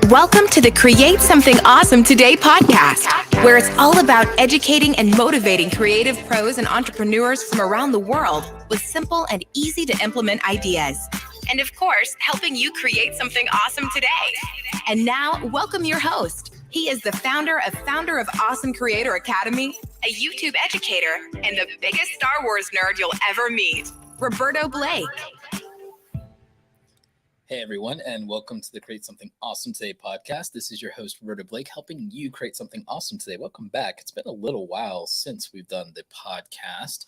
Welcome to the Create Something Awesome Today podcast, where it's all about educating and motivating creative pros and entrepreneurs from around the world with simple and easy to implement ideas. And of course, helping you create something awesome today. And now, welcome your host. He is the founder of Awesome Creator Academy, a YouTube educator, and the biggest Star Wars nerd you'll ever meet, Roberto Blake. Hey everyone, and welcome to the Create Something Awesome Today podcast. This is your host, Roberto Blake, helping you create something awesome today. Welcome back. It's been a little while since we've done the podcast.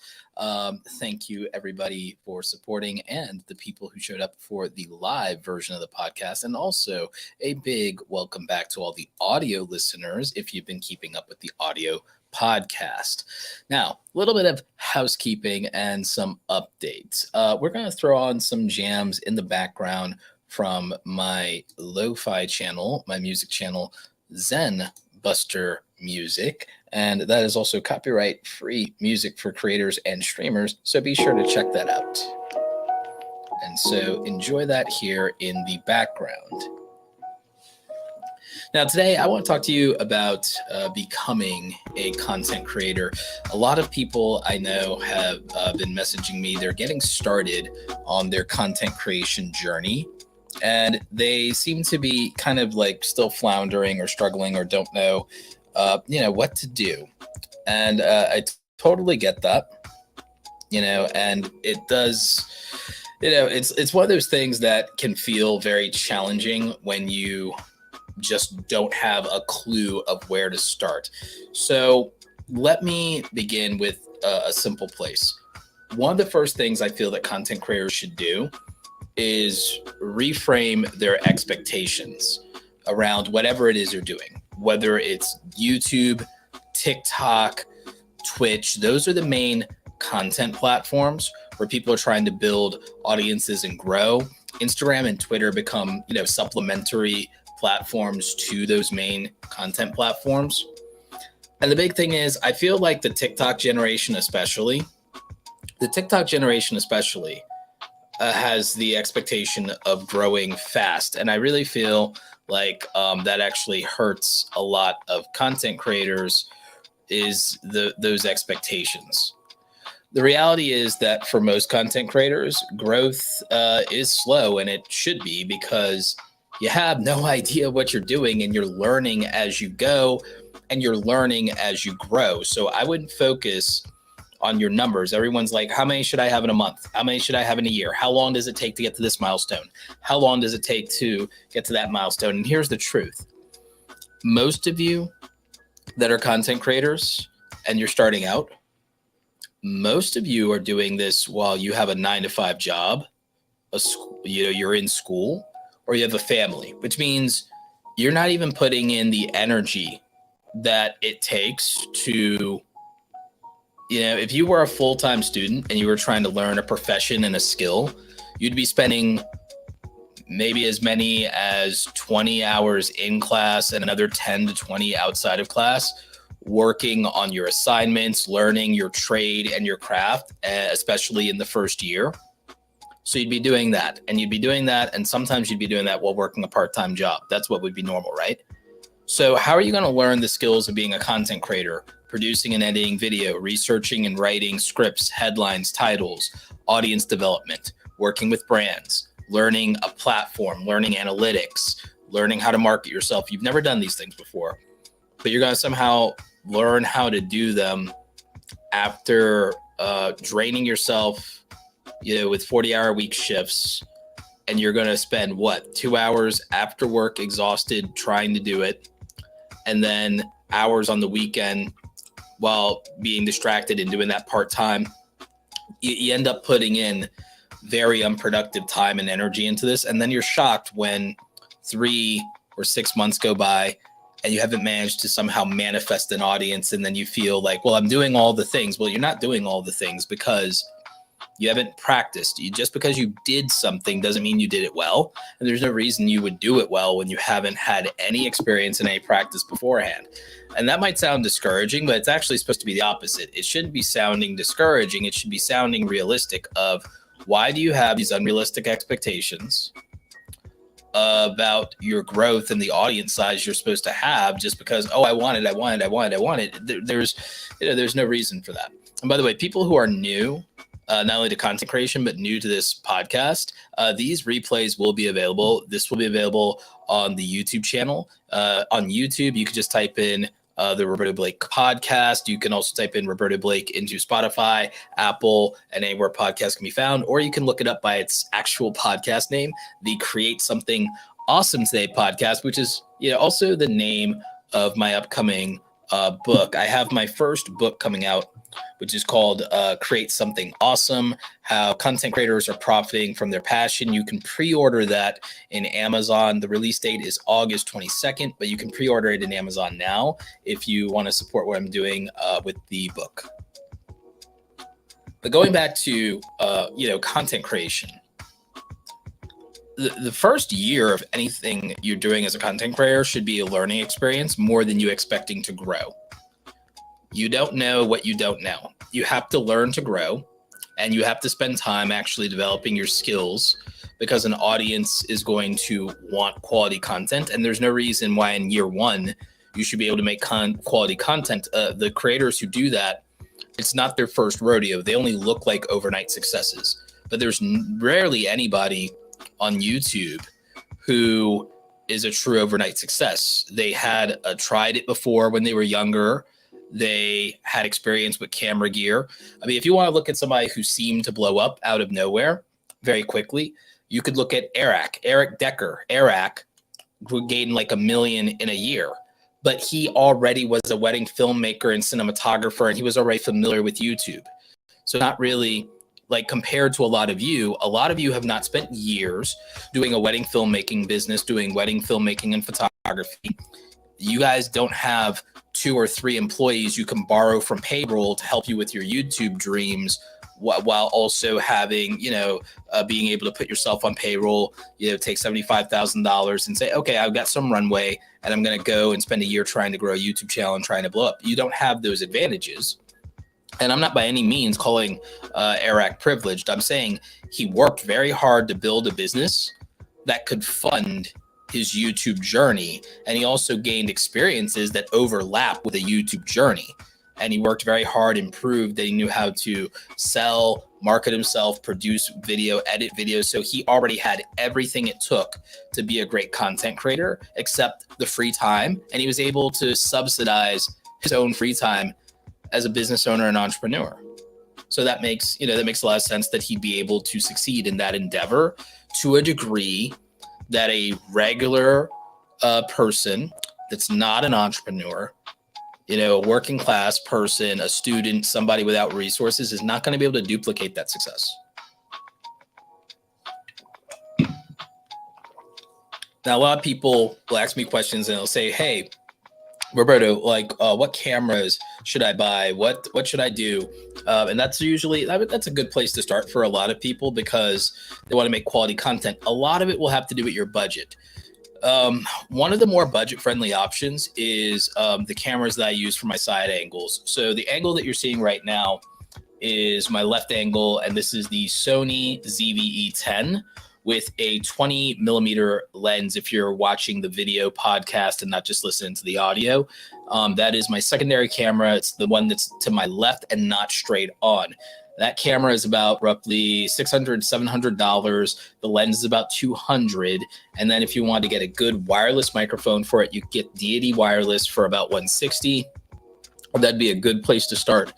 Thank you everybody for supporting and the people who showed up for the live version of the podcast. And also a big welcome back to all the audio listeners if you've been keeping up with the audio podcast. Now, a little bit of housekeeping and some updates. We're going to throw on some jams in the background from my lo-fi channel, my music channel, Zen Buster Music, and that is also copyright-free music for creators and streamers, so be sure to check that out. And so enjoy that here in the background. Now, today, I want to talk to you about becoming a content creator. A lot of people I know have been messaging me. They're getting started on their content creation journey, and they seem to be kind of like still floundering or struggling or don't know, what to do. And I totally get that, and it does, it's one of those things that can feel very challenging when you just don't have a clue of where to start. So let me begin with a simple place. One of the first things I feel that content creators should do is reframe their expectations around whatever it is you're doing, whether it's YouTube, TikTok, Twitch. Those are the main content platforms where people are trying to build audiences and grow. Instagram and Twitter become, supplementary platforms to those main content platforms. And the big thing is, I feel like the TikTok generation especially has the expectation of growing fast. And I really feel like that actually hurts a lot of content creators is those expectations. The reality is that for most content creators, growth is slow, and it should be, because you have no idea what you're doing and you're learning as you go and you're learning as you grow. So I wouldn't focus on your numbers. Everyone's like, how many should I have in a month? How many should I have in a year? How long does it take to get to this milestone? How long does it take to get to that milestone? And here's the truth. Most of you that are content creators and you're starting out, most of you are doing this while you have a 9-to-5 job, you're in school, or you have a family, which means you're not even putting in the energy that it takes to, if you were a full-time student and you were trying to learn a profession and a skill, you'd be spending maybe as many as 20 hours in class and another 10 to 20 outside of class, working on your assignments, learning your trade and your craft, especially in the first year. So you'd be doing that, and sometimes you'd be doing that while working a part-time job. That's what would be normal, right? So how are you going to learn the skills of being a content creator, producing and editing video, researching and writing scripts, headlines, titles, audience development, working with brands, learning a platform, learning analytics, learning how to market yourself? You've never done these things before, but you're going to somehow learn how to do them after draining yourself with 40-hour-a-week shifts, and you're going to spend 2 hours after work exhausted trying to do it, and then hours on the weekend while being distracted and doing that part-time. You end up putting in very unproductive time and energy into this, and then you're shocked when 3 or 6 months go by and you haven't managed to somehow manifest an audience, and then you feel like, well, I'm doing all the things. Well, you're not doing all the things because you haven't practiced. Just because you did something doesn't mean you did it well. And there's no reason you would do it well when you haven't had any experience and any practice beforehand. And that might sound discouraging, but it's actually supposed to be the opposite. It shouldn't be sounding discouraging. It should be sounding realistic of, why do you have these unrealistic expectations about your growth and the audience size you're supposed to have just because, oh, I want it. There's no reason for that. And by the way, people who are new, not only to content creation, but new to this podcast, these replays will be available. This will be available on the YouTube channel. On YouTube, you can just type in the Roberto Blake podcast. You can also type in Roberto Blake into Spotify, Apple, and anywhere podcasts can be found, or you can look it up by its actual podcast name, the Create Something Awesome Today podcast, which is also the name of my upcoming book. I have my first book coming out, which is called Create Something Awesome, How Content Creators Are Profiting from Their Passion. You can pre-order that in Amazon. The release date is August 22nd, but you can pre-order it in Amazon now if you want to support what I'm doing with the book. But going back to, content creation, the first year of anything you're doing as a content creator should be a learning experience more than you expecting to grow. You don't know what you don't know. You have to learn to grow, and you have to spend time actually developing your skills, because an audience is going to want quality content. And there's no reason why in year one you should be able to make quality content. The creators who do that, it's not their first rodeo. They only look like overnight successes. But there's rarely anybody on YouTube who is a true overnight success. They had tried it before when they were younger. They had experience with camera gear. I mean, if you want to look at somebody who seemed to blow up out of nowhere very quickly, you could look at Eric Decker. Eric would gain like $1 million in a year, but he already was a wedding filmmaker and cinematographer, and he was already familiar with YouTube. So not really, like, compared to a lot of you have not spent years doing a wedding filmmaking business, doing wedding filmmaking and photography. You guys don't have 2 or 3 employees you can borrow from payroll to help you with your YouTube dreams, while also having, being able to put yourself on payroll, take $75,000 and say, okay, I've got some runway and I'm going to go and spend a year trying to grow a YouTube channel and trying to blow up. You don't have those advantages. And I'm not by any means calling Eric privileged. I'm saying he worked very hard to build a business that could fund his YouTube journey. And he also gained experiences that overlap with a YouTube journey. And he worked very hard and proved that he knew how to sell, market himself, produce video, edit video. So he already had everything it took to be a great content creator, except the free time. And he was able to subsidize his own free time as a business owner and entrepreneur. So that makes a lot of sense that he'd be able to succeed in that endeavor to a degree that a regular person that's not an entrepreneur, a working class person, a student, somebody without resources is not going to be able to duplicate that success. Now, a lot of people will ask me questions and they'll say, hey, Roberto, what cameras should I buy? What should I do? And that's a good place to start for a lot of people, because they want to make quality content. A lot of it will have to do with your budget. One of the more budget-friendly options is the cameras that I use for my side angles. So the angle that you're seeing right now is my left angle, and this is the Sony ZV-E10 with a 20 millimeter lens. If you're watching the video podcast and not just listening to the audio, that is my secondary camera. It's the one that's to my left and not straight on. That camera is about roughly $600, $700. The lens is about $200. And then if you want to get a good wireless microphone for it, you get Deity Wireless for about $160. That'd be a good place to start.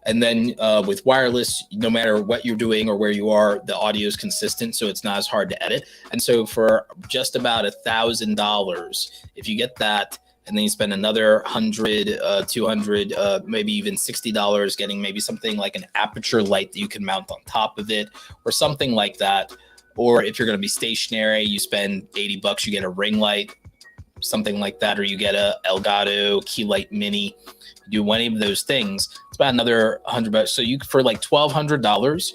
And then with wireless, no matter what you're doing or where you are, the audio is consistent, so it's not as hard to edit. And so for just about $1,000, if you get that, and then you spend another $100, $200, maybe even $60 getting maybe something like an aperture light that you can mount on top of it, or something like that. Or if you're going to be stationary, you spend $80, you get a ring light, something like that, or you get a Elgato Key Light Mini. Do one of those things, it's about another $100. So for like $1,200,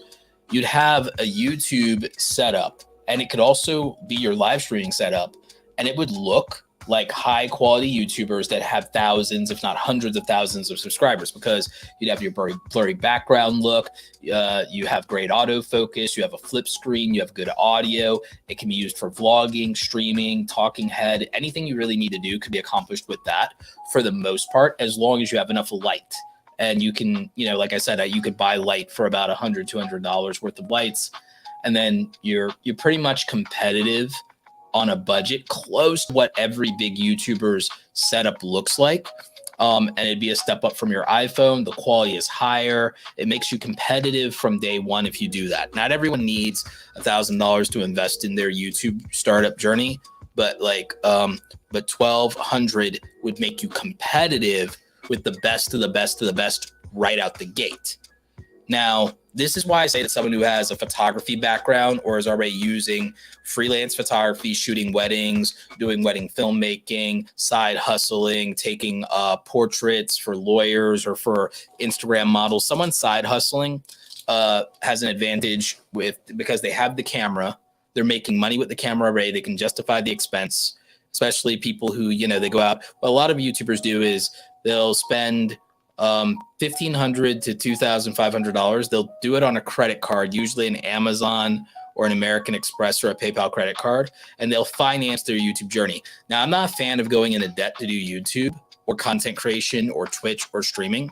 you'd have a YouTube setup, and it could also be your live streaming setup, and it would look like high quality YouTubers that have thousands, if not hundreds of thousands of subscribers, because you'd have your blurry background look. You have great autofocus. You have a flip screen. You have good audio. It can be used for vlogging, streaming, talking head. Anything you really need to do could be accomplished with that for the most part, as long as you have enough light. And you can, like I said, you could buy light for about $100, $200 worth of lights. And then you're pretty much competitive on a budget, close to what every big YouTuber's setup looks like. And it'd be a step up from your iPhone. The quality is higher. It makes you competitive from day one if you do that. Not everyone needs $1,000 to invest in their YouTube startup journey, but but $1,200 would make you competitive with the best of the best of the best right out the gate. Now, this is why I say that someone who has a photography background or is already using freelance photography, shooting weddings, doing wedding filmmaking, side hustling, taking portraits for lawyers or for Instagram models, someone side hustling has an advantage because they have the camera. They're making money with the camera already. They can justify the expense, especially people who, they go out. What a lot of YouTubers do is they'll spend $1,500 to $2,500. They'll do it on a credit card, usually an Amazon or an American Express or a PayPal credit card, and they'll finance their YouTube journey. Now, I'm not a fan of going into debt to do YouTube or content creation or Twitch or streaming,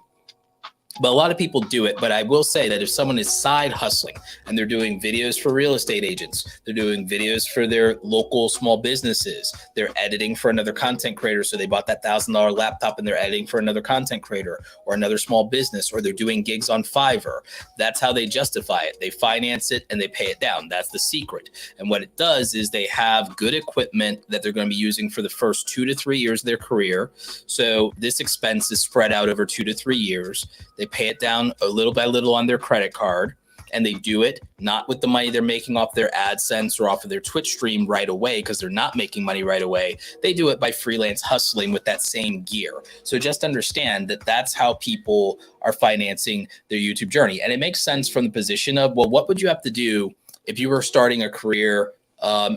but a lot of people do it. But I will say that if someone is side hustling and they're doing videos for real estate agents, they're doing videos for their local small businesses, they're editing for another content creator. So they bought that $1,000 laptop and they're editing for another content creator or another small business, or they're doing gigs on Fiverr. That's how they justify it. They finance it and they pay it down. That's the secret. And what it does is they have good equipment that they're going to be using for the first 2 to 3 years of their career. So this expense is spread out over 2 to 3 years. They pay it down a little by little on their credit card, and they do it not with the money they're making off their AdSense or off of their Twitch stream right away, because they're not making money right away. They do it by freelance hustling with that same gear. So just understand that that's how people are financing their YouTube journey. And it makes sense from the position of, well, what would you have to do if you were starting a career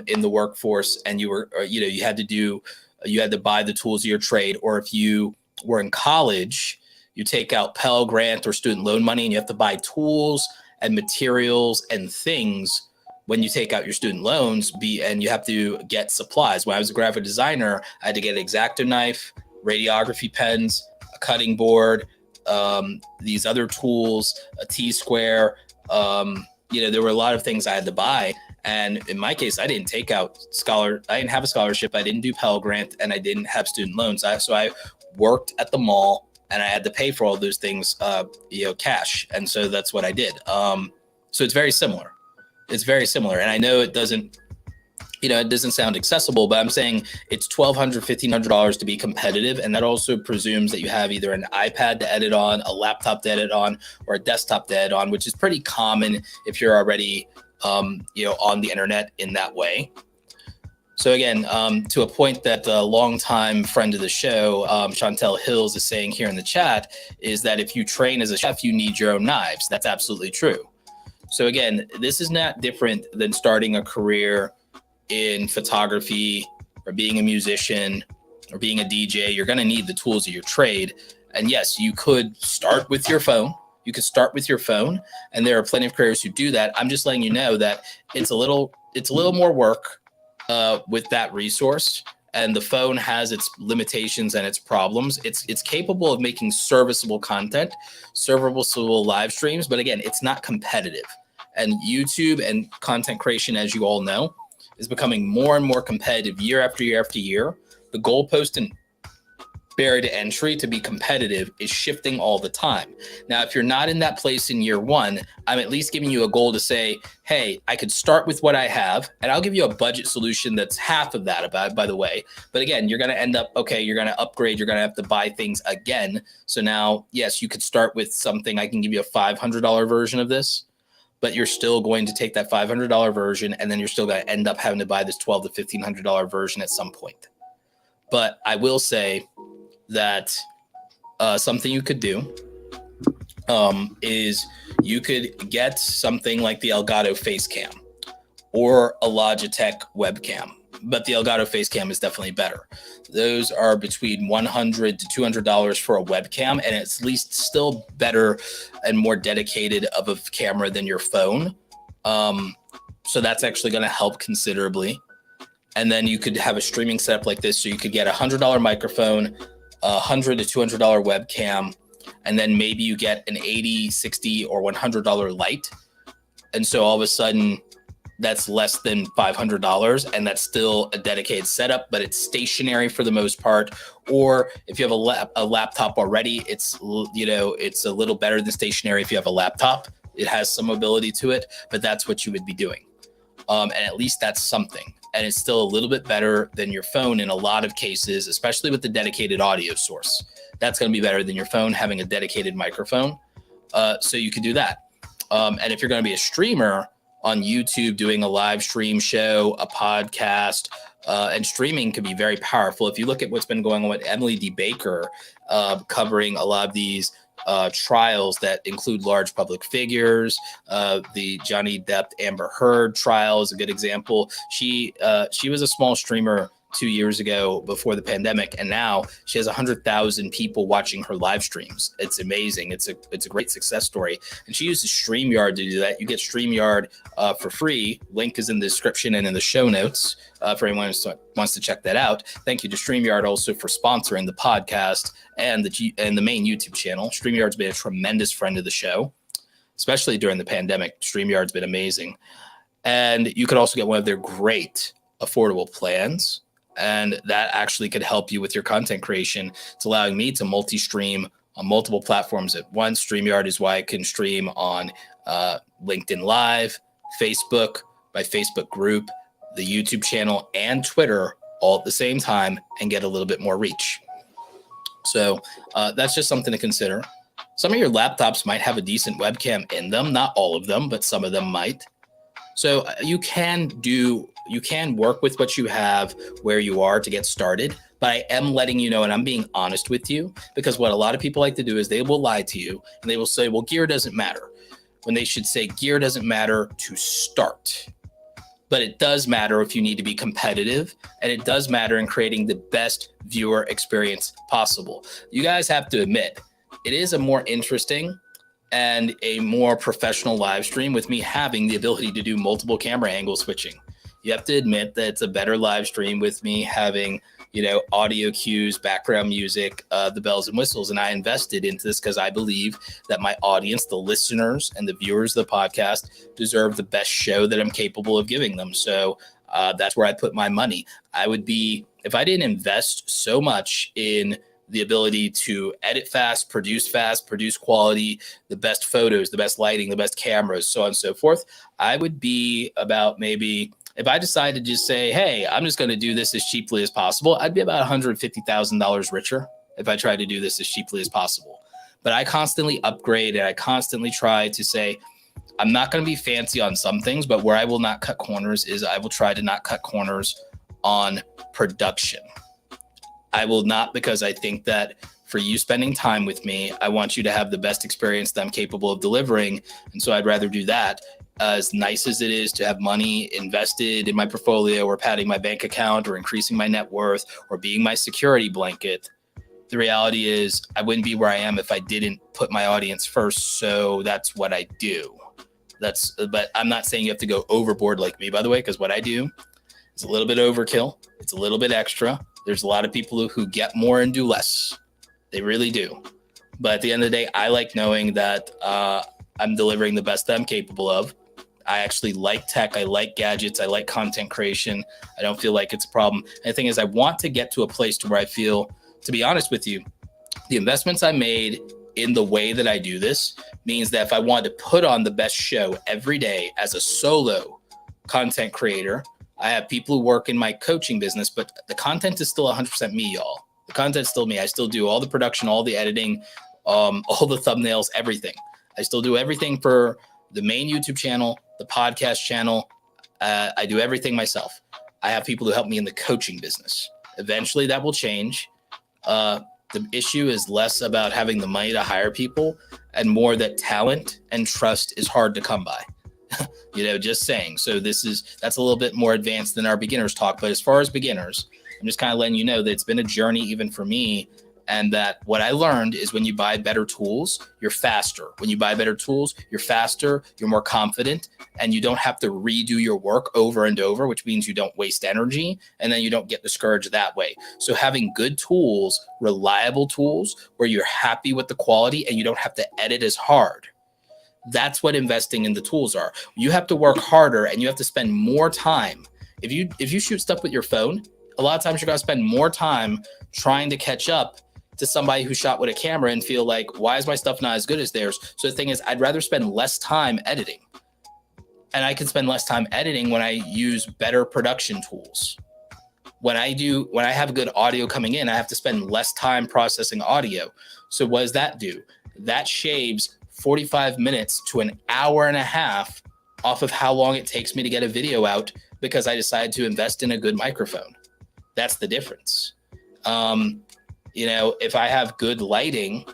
in the workforce and you were, you had to buy the tools of your trade, or if you were in college, you take out Pell Grant or student loan money and you have to buy tools and materials and things when you take out your student loans, and you have to get supplies. When I was a graphic designer, I had to get an X-Acto knife, radiography pens, a cutting board, these other tools, a T-square. There were a lot of things I had to buy. And in my case, I didn't I didn't have a scholarship. I didn't do Pell Grant, and I didn't have student loans. So I worked at the mall, and I had to pay for all those things, cash. And so that's what I did. So it's very similar. It's very similar. And I know it doesn't sound accessible, but I'm saying it's $1,200, $1,500 to be competitive. And that also presumes that you have either an iPad to edit on, a laptop to edit on, or a desktop to edit on, which is pretty common if you're already, on the internet in that way. So again, to a point that a longtime friend of the show, Chantel Hills, is saying here in the chat, is that if you train as a chef, you need your own knives. That's absolutely true. So again, this is not different than starting a career in photography or being a musician or being a DJ. You're going to need the tools of your trade. And yes, you could start with your phone. And there are plenty of creators who do that. I'm just letting you know that it's a little more work with that resource, and the phone has its limitations and its problems. It's capable of making serviceable content, serviceable live streams, but again, it's not competitive. And YouTube and content creation, as you all know, is becoming more and more competitive year after year after year. The goalpost and barrier to entry to be competitive is shifting all the time. Now, if you're not in that place in year one, I'm at least giving you a goal to say, hey, I could start with what I have, and I'll give you a budget solution that's half of that, by the way. But again, you're going to end up, you're going to upgrade, you're going to have to buy things again. So now, yes, you could start with something. I can give you a $500 version of this, but you're still going to take that $500 version, and then you're still going to end up having to buy this $1,200 to $1,500 version at some point. But I will say that something you could do is you could get something like the Elgato Facecam or a Logitech webcam. but the Elgato Facecam is definitely better. Those are between $100 to $200 for a webcam, and it's at least still better and more dedicated of a camera than your phone. So that's actually going to help considerably. And then you could have a streaming setup like this. So you could get a $100 microphone, a $100 to $200 webcam, and then maybe you get an $80, $60, or $100 light. And so all of a sudden, that's less than $500, and that's still a dedicated setup, but it's stationary for the most part. Or if you have a laptop already, it's a little better than stationary. If you have a laptop, it has some mobility to it, but that's what you would be doing. And at least that's something. And it's still a little bit better than your phone in a lot of cases, especially with the dedicated audio source. That's going to be better than your phone having a dedicated microphone. So you could do that. And if you're going to be a streamer on YouTube, doing a live stream show, a podcast, and streaming can be very powerful. If you look at what's been going on with Emily D. Baker, covering a lot of these trials that include large public figures, the Johnny Depp Amber Heard trial is a good example. She was a small streamer 2 years ago before the pandemic, and now she has 100,000 people watching her live streams. It's amazing. It's a great success story. And she uses StreamYard to do that. You get StreamYard for free. Link is in the description and in the show notes for anyone who wants to check that out. Thank you to StreamYard also for sponsoring the podcast and the main YouTube channel. StreamYard's been a tremendous friend of the show, especially during the pandemic. StreamYard's been amazing. And you could also get one of their great affordable plans. And that actually could help you with your content creation. It's allowing me to multi-stream on multiple platforms at once. StreamYard is why I can stream on LinkedIn Live, Facebook, my Facebook group, the YouTube channel, and Twitter all at the same time and get a little bit more reach. So that's just something to consider. Some of your laptops might have a decent webcam in them. Not all of them, but some of them might. So you can work with what you have where you are to get started, but I am letting you know, and I'm being honest with you, because what a lot of people like to do is they will lie to you and they will say, well, gear doesn't matter, when they should say gear doesn't matter to start. But it does matter if you need to be competitive, and it does matter in creating the best viewer experience possible. You guys have to admit, it is a more interesting and a more professional live stream with me having the ability to do multiple camera angle switching. You have to admit that it's a better live stream with me having, audio cues, background music, the bells and whistles. And I invested into this because I believe that my audience, the listeners and the viewers of the podcast, deserve the best show that I'm capable of giving them. So that's where I put my money. If I didn't invest so much in the ability to edit fast, produce quality, the best photos, the best lighting, the best cameras, so on and so forth, I would be about maybe, if I decided to just say, hey, I'm just going to do this as cheaply as possible, I'd be about $150,000 richer if I tried to do this as cheaply as possible. But I constantly upgrade and I constantly try to say, I'm not going to be fancy on some things, but where I will not cut corners is I will try to not cut corners on production. I will not, because I think that for you spending time with me, I want you to have the best experience that I'm capable of delivering. And so I'd rather do that. As nice as it is to have money invested in my portfolio or padding my bank account or increasing my net worth or being my security blanket, the reality is I wouldn't be where I am if I didn't put my audience first. So that's what I do. But I'm not saying you have to go overboard like me, by the way, because what I do is a little bit overkill. It's a little bit extra. There's a lot of people who get more and do less. They really do. But at the end of the day, I like knowing that I'm delivering the best that I'm capable of. I actually like tech. I like gadgets. I like content creation. I don't feel like it's a problem. And the thing is, I want to get to a place to where I feel, to be honest with you, the investments I made in the way that I do this means that if I wanted to put on the best show every day as a solo content creator, I have people who work in my coaching business, but the content is still 100% me, y'all. The content's still me. I still do all the production, all the editing, all the thumbnails, everything. I still do everything for the main YouTube channel, the podcast channel. I do everything myself. I have people who help me in the coaching business. Eventually that will change. The issue is less about having the money to hire people and more that talent and trust is hard to come by. Just saying. So that's a little bit more advanced than our beginners talk. But as far as beginners, I'm just kind of letting you know that it's been a journey even for me. And that what I learned is when you buy better tools, you're faster. When you buy better tools, you're faster, you're more confident, and you don't have to redo your work over and over, which means you don't waste energy, and then you don't get discouraged that way. So having good tools, reliable tools, where you're happy with the quality and you don't have to edit as hard. That's what investing in the tools are. You have to work harder and you have to spend more time. If you shoot stuff with your phone, a lot of times you're going to spend more time trying to catch up to somebody who shot with a camera and feel like, why is my stuff not as good as theirs? So the thing is, I'd rather spend less time editing. And I can spend less time editing when I use better production tools. When I have good audio coming in, I have to spend less time processing audio. So what does that do? That shaves 45 minutes to an hour and a half off of how long it takes me to get a video out because I decided to invest in a good microphone. That's the difference. If I have good lighting,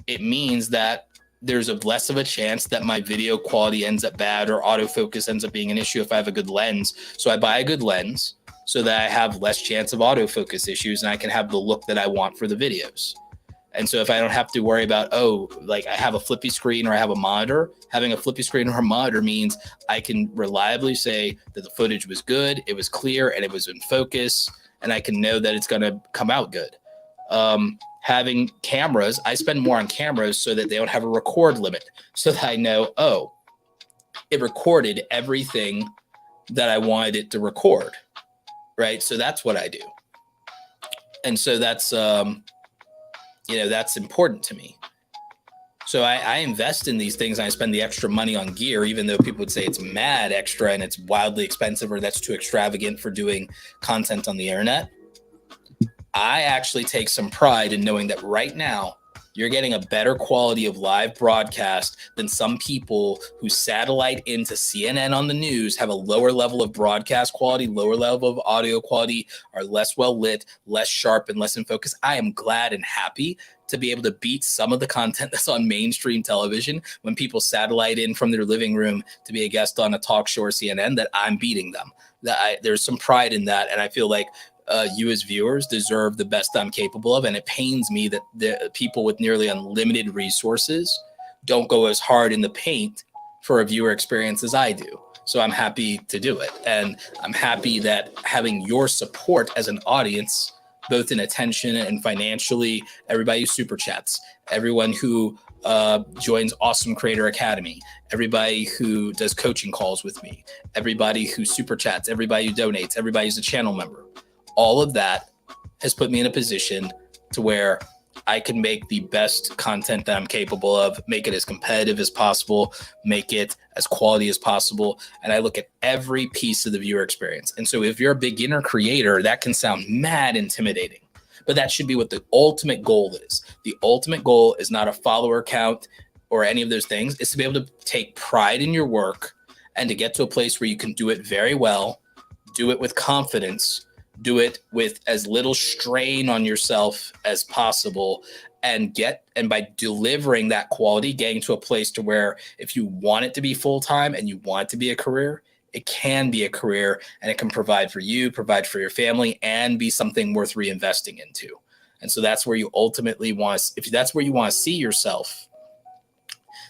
it means that there's less of a chance that my video quality ends up bad or autofocus ends up being an issue if I have a good lens. So I buy a good lens so that I have less chance of autofocus issues and I can have the look that I want for the videos. And so if I don't have to worry about, I have a flippy screen or I have a monitor, having a flippy screen or a monitor means I can reliably say that the footage was good, it was clear, and it was in focus, and I can know that it's going to come out good. Having cameras, I spend more on cameras so that they don't have a record limit, so that I know, it recorded everything that I wanted it to record, right? So that's what I do. And so that's important to me. So I invest in these things and I spend the extra money on gear, even though people would say it's mad extra and it's wildly expensive or that's too extravagant for doing content on the internet. I actually take some pride in knowing that right now you're getting a better quality of live broadcast than some people who satellite into CNN on the news, have a lower level of broadcast quality, lower level of audio quality, are less well lit, less sharp, and less in focus. I am glad and happy to be able to beat some of the content that's on mainstream television when people satellite in from their living room to be a guest on a talk show or CNN, that I'm beating them. There's some pride in that, and I feel like you as viewers deserve the best I'm capable of. And it pains me that the people with nearly unlimited resources don't go as hard in the paint for a viewer experience as I do. So I'm happy to do it. And I'm happy that having your support as an audience, both in attention and financially, everybody who super chats, everyone who joins Awesome Creator Academy, everybody who does coaching calls with me, everybody who super chats, everybody who donates, everybody who's a channel member. All of that has put me in a position to where I can make the best content that I'm capable of, make it as competitive as possible, make it as quality as possible. And I look at every piece of the viewer experience. And so if you're a beginner creator, that can sound mad intimidating, but that should be what the ultimate goal is. The ultimate goal is not a follower count or any of those things. It's to be able to take pride in your work and to get to a place where you can do it very well, do it with confidence, do it with as little strain on yourself as possible, and by delivering that quality, getting to a place to where if you want it to be full-time and you want it to be a career, it can be a career and it can provide for you, provide for your family, and be something worth reinvesting into. And so that's where you ultimately if that's where you want to see yourself,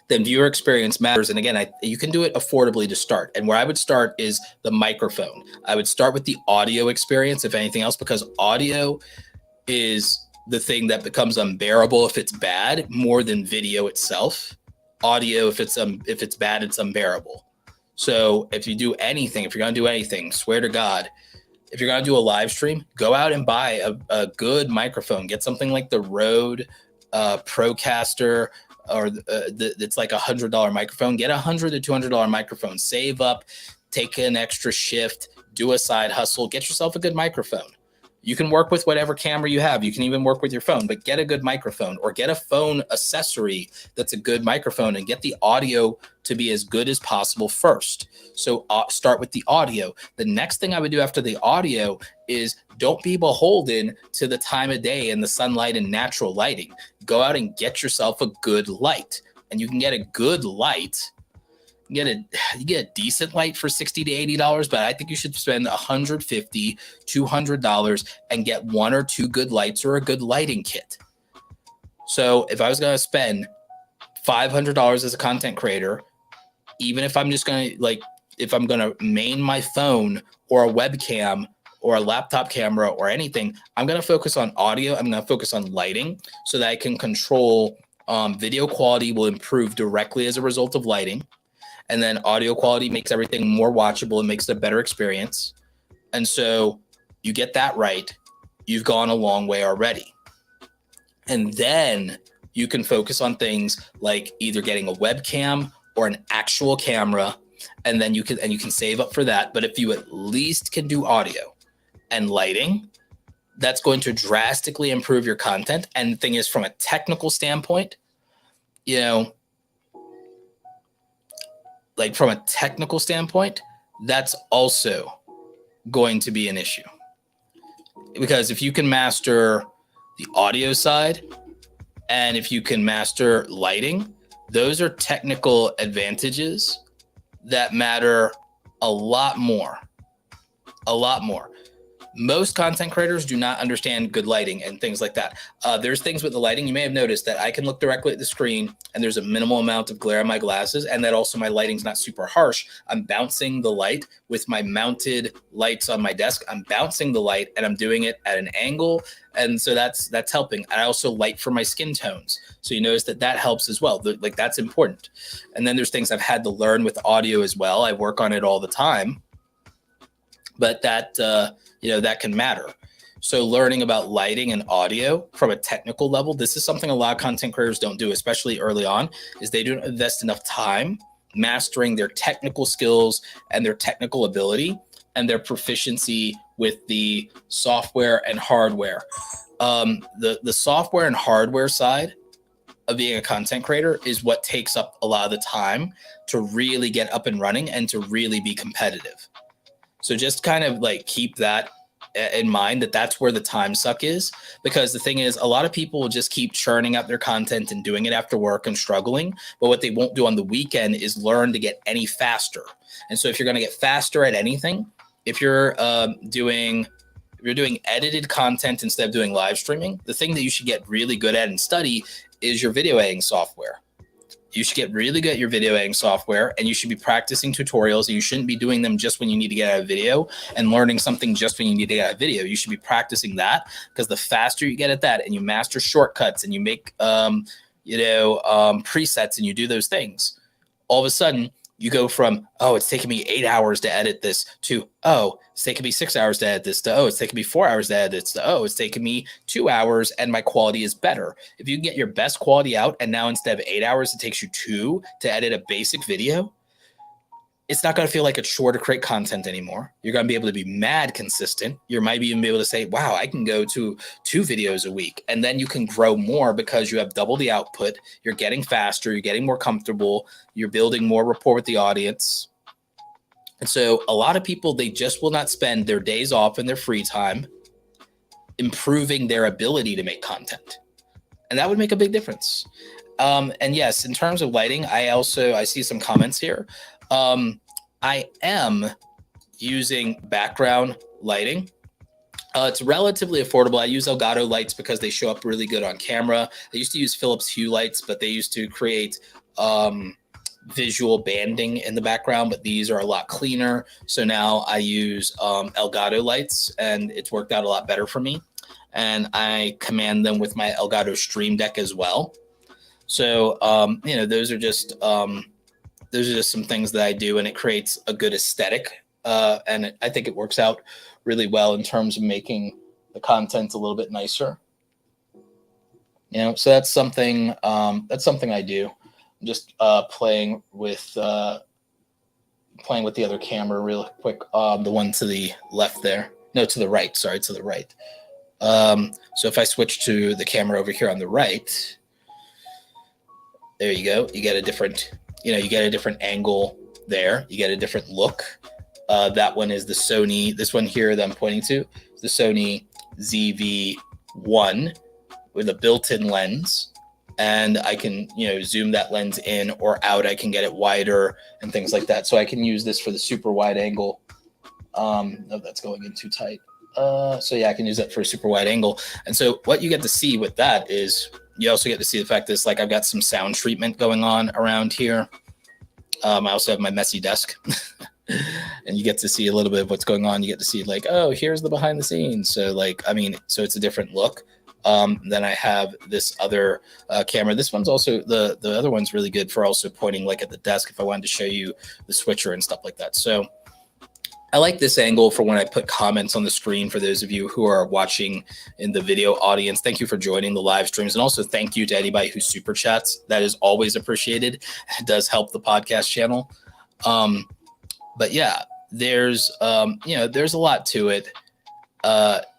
then viewer experience matters. And again, you can do it affordably to start. And where I would start is the microphone. I would start with the audio experience, if anything else, because audio is the thing that becomes unbearable if it's bad, more than video itself. Audio, if it's bad, it's unbearable. So if you're going to do anything, swear to God, if you're going to do a live stream, go out and buy a good microphone. Get something like the Rode Procaster, or it's like $100 microphone. Get $100 to $200 microphone. Save up, take an extra shift, do a side hustle, get yourself a good microphone. You can work with whatever camera you have. You can even work with your phone, but get a good microphone or get a phone accessory that's a good microphone and get the audio to be as good as possible first. So start with the audio. The next thing I would do after the audio is don't be beholden to the time of day and the sunlight and natural lighting. Go out and get yourself a good light, and you can get a good light you get a decent light for $60 to $80, but I think you should spend $150, $200 and get one or two good lights or a good lighting kit. So if I was going to spend $500 as a content creator, even if I'm just going to if I'm going to main my phone or a webcam or a laptop camera or anything, I'm going to focus on audio. I'm going to focus on lighting so that I can control video quality will improve directly as a result of lighting. And then audio quality makes everything more watchable and makes it a better experience. And so you get that right, you've gone a long way already. And then you can focus on things like either getting a webcam or an actual camera, and then you can save up for that. But if you at least can do audio and lighting, that's going to drastically improve your content. And the thing is, from a technical standpoint, from a technical standpoint, that's also going to be an issue. Because if you can master the audio side and if you can master lighting, those are technical advantages that matter a lot more. Most content creators do not understand good lighting and things like that. There's things with the lighting. You may have noticed that I can look directly at the screen and there's a minimal amount of glare on my glasses, and that also my lighting's not super harsh. I'm bouncing the light with my mounted lights on my desk. I'm bouncing the light and I'm doing it at an angle. And so that's helping. I also light for my skin tones. So you notice that helps as well. That's important. And then there's things I've had to learn with audio as well. I work on it all the time, but that can matter. So learning about lighting and audio from a technical level, this is something a lot of content creators don't do, especially early on, is they don't invest enough time mastering their technical skills and their technical ability and their proficiency with the software and hardware. The software and hardware side of being a content creator is what takes up a lot of the time to really get up and running and to really be competitive. So just kind of keep that in mind, that's where the time suck is, because the thing is, a lot of people will just keep churning out their content and doing it after work and struggling. But what they won't do on the weekend is learn to get any faster. And so if you're going to get faster at anything, if you're doing edited content instead of doing live streaming, the thing that you should get really good at and study is your video editing software. You should get really good at your video editing software, and you should be practicing tutorials. And you shouldn't be doing them just when you need to get out of video and learning something just when you need to get out of video. You should be practicing that, because the faster you get at that and you master shortcuts and you make, presets and you do those things, all of a sudden you go from, oh, it's taking me 8 hours to edit this, to, oh, it's taking me 6 hours to edit this, to, oh, it's taking me 4 hours to edit this, to, oh, it's taking me 2 hours and my quality is better. If you can get your best quality out and now instead of 8 hours, it takes you 2 to edit a basic video, it's not going to feel like a chore to create content anymore. You're going to be able to be mad consistent. You might even be able to say, wow, I can go to 2 videos a week. And then you can grow more because you have double the output. You're getting faster. You're getting more comfortable. You're building more rapport with the audience. And so a lot of people, they just will not spend their days off and their free time improving their ability to make content. And that would make a big difference. And yes, in terms of lighting, I see some comments here. I am using background lighting. It's relatively affordable. I use Elgato lights because they show up really good on camera. I used to use Philips Hue lights, but they used to create visual banding in the background, but these are a lot cleaner. So now I use Elgato lights, and it's worked out a lot better for me. And I command them with my Elgato Stream Deck as well. So, those are just some things that I do, and it creates a good aesthetic. And I think it works out really well in terms of making the content a little bit nicer. So that's something I do. I'm just playing with the other camera real quick. The one to the left there. No, to the right. Sorry, to the right. So if I switch to the camera over here on the right, there you go. You get a different angle there. You get a different look. That one is the Sony. This one here that I'm pointing to is the Sony ZV-1 with a built-in lens. and I can, zoom that lens in or out. I can get it wider and things like that. So I can use this for the super wide angle. No, that's going in too tight. So yeah, I can use that for a super wide angle. And so what you get to see with that is you also get to see the fact that it's like I've got some sound treatment going on around here. I also have my messy desk. And you get to see a little bit of what's going on. You get to see like, oh, here's the behind the scenes. So like, so it's a different look. Then I have this other camera. This one's also, the other one's really good for also pointing like at the desk if I wanted to show you the switcher and stuff like that. So I like this angle for when I put comments on the screen for those of you who are watching in the video audience. Thank you for joining the live streams. And also thank you to anybody who super chats. That is always appreciated. It does help the podcast channel. But yeah, there's a lot to it.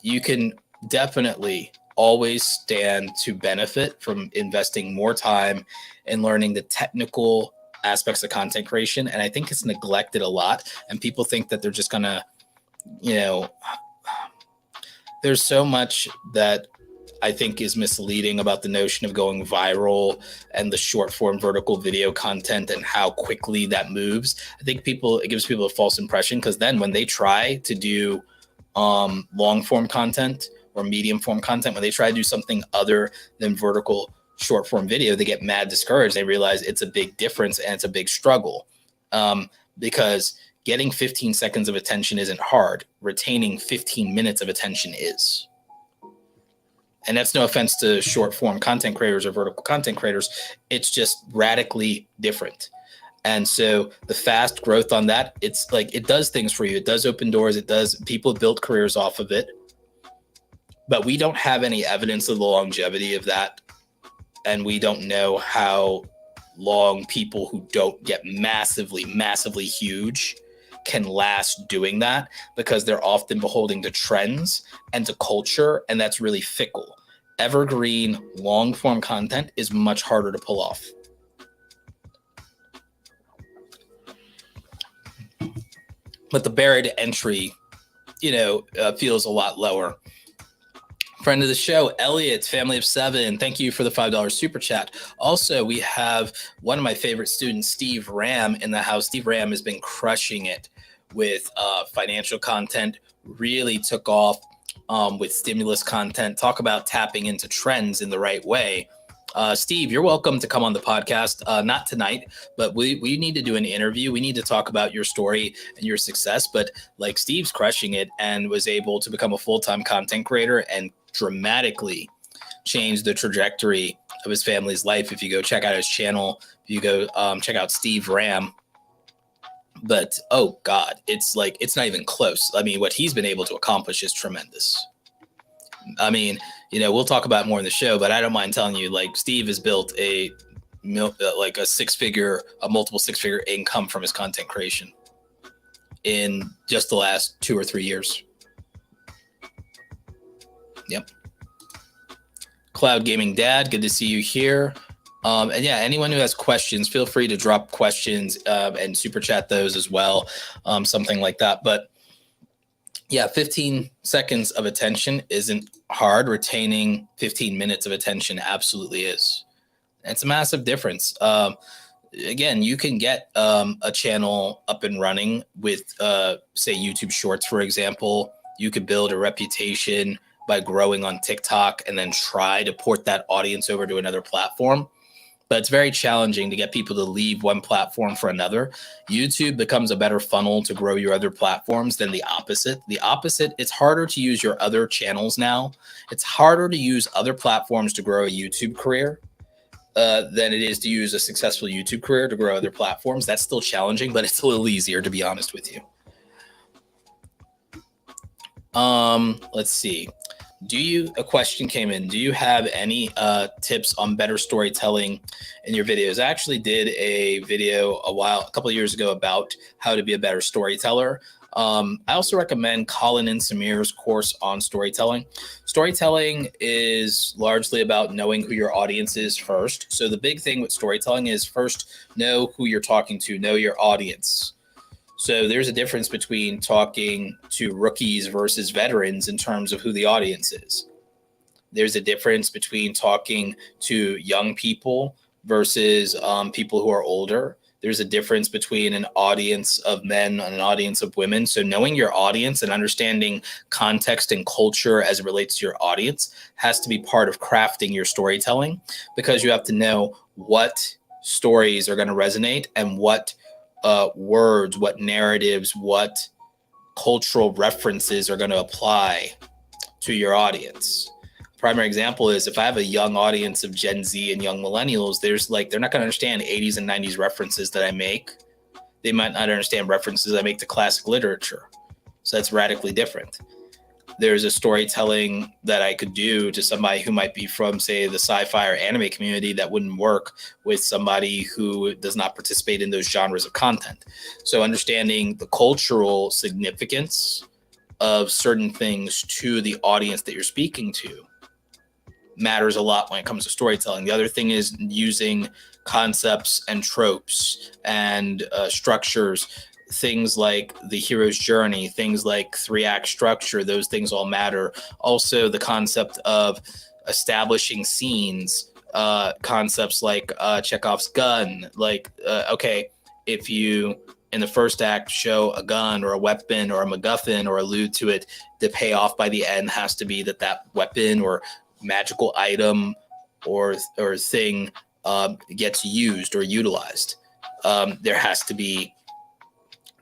You can definitely always stand to benefit from investing more time in learning the technical aspects of content creation. And I think it's neglected a lot. And people think that they're just gonna, there's so much that I think is misleading about the notion of going viral and the short form vertical video content and how quickly that moves. I think it gives people a false impression, because then when they try to do long form content or medium form content, when they try to do something other than vertical short form video, they get mad discouraged. They realize it's a big difference and it's a big struggle, because getting 15 seconds of attention isn't hard. Retaining 15 minutes of attention is. And that's no offense to short form content creators or vertical content creators. It's just radically different. And so the fast growth on that, it's like, it does things for you. It does open doors. People have built careers off of it, but we don't have any evidence of the longevity of that. And we don't know how long people who don't get massively, massively huge can last doing that, because they're often beholden to trends and to culture, and that's really fickle. Evergreen long form content is much harder to pull off. But the barrier to entry, feels a lot lower. Friend of the show, Elliot, family of 7. Thank you for the $5 super chat. Also, we have one of my favorite students, Steve Ram, in the house. Steve Ram has been crushing it with financial content, really took off with stimulus content. Talk about tapping into trends in the right way. Steve, you're welcome to come on the podcast. Not tonight, but we need to do an interview. We need to talk about your story and your success. But like, Steve's crushing it and was able to become a full-time content creator and dramatically change the trajectory of his family's life. If you go check out his channel, if you go check out Steve Ram. But oh God, it's not even close. I mean, what he's been able to accomplish is tremendous. I mean, we'll talk about more in the show, but I don't mind telling you, like, Steve has built a multiple six-figure income from his content creation in just the last 2 or 3 years. Yep. Cloud Gaming Dad, good to see you here. And yeah, anyone who has questions, feel free to drop questions and super chat those as well, something like that. But yeah, 15 seconds of attention isn't hard. Retaining 15 minutes of attention absolutely is. It's a massive difference. Again, you can get a channel up and running with, say, YouTube Shorts, for example. You could build a reputation by growing on TikTok and then try to port that audience over to another platform. But it's very challenging to get people to leave one platform for another. YouTube becomes a better funnel to grow your other platforms than the opposite. It's harder to use your other channels now. It's harder to use other platforms to grow a YouTube career than it is to use a successful YouTube career to grow other platforms. That's still challenging, but it's a little easier, to be honest with you. Let's see. A question came in. Do you have any tips on better storytelling in your videos? I actually did a video a couple of years ago about how to be a better storyteller. I also recommend Colin and Samir's course on storytelling. Storytelling is largely about knowing who your audience is first. So the big thing with storytelling is first know who you're talking to, know your audience. So there's a difference between talking to rookies versus veterans in terms of who the audience is. There's a difference between talking to young people versus people who are older. There's a difference between an audience of men and an audience of women. So knowing your audience and understanding context and culture as it relates to your audience has to be part of crafting your storytelling, because you have to know what stories are going to resonate and what words, what narratives, what cultural references are going to apply to your audience. Primary example is if I have a young audience of Gen Z and young millennials, they're not going to understand 80s and 90s references that I make. They might not understand references I make to classic literature. So that's radically different. There's a storytelling that I could do to somebody who might be from, say, the sci-fi or anime community that wouldn't work with somebody who does not participate in those genres of content. So understanding the cultural significance of certain things to the audience that you're speaking to matters a lot when it comes to storytelling. The other thing is using concepts and tropes and structures, things like the hero's journey, things like 3-act structure. Those things all matter. Also, the concept of establishing scenes, concepts like Chekhov's gun. Okay, if you in the first act show a gun or a weapon or a MacGuffin or allude to it, the payoff by the end has to be that weapon or magical item or thing gets used or utilized. There has to be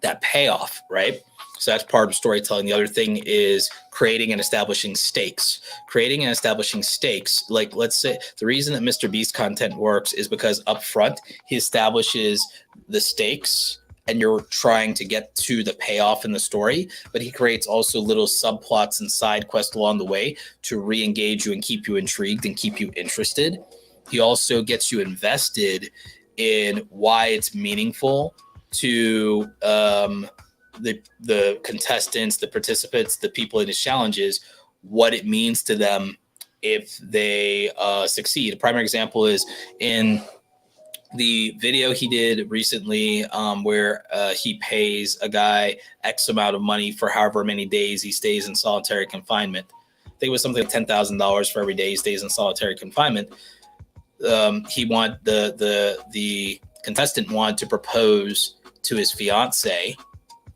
that payoff, right? So that's part of storytelling. The other thing is creating and establishing stakes. Creating and establishing stakes. Like, let's say the reason that Mr. Beast content works is because up front he establishes the stakes and you're trying to get to the payoff in the story, but he creates also little subplots and side quests along the way to re-engage you and keep you intrigued and keep you interested. He also gets you invested in why it's meaningful to the contestants, the participants, the people in his challenges, what it means to them if they succeed. A primary example is in the video he did recently where he pays a guy X amount of money for however many days he stays in solitary confinement. I think it was something like $10,000 for every day he stays in solitary confinement. He wanted the contestant wanted to propose to his fiance.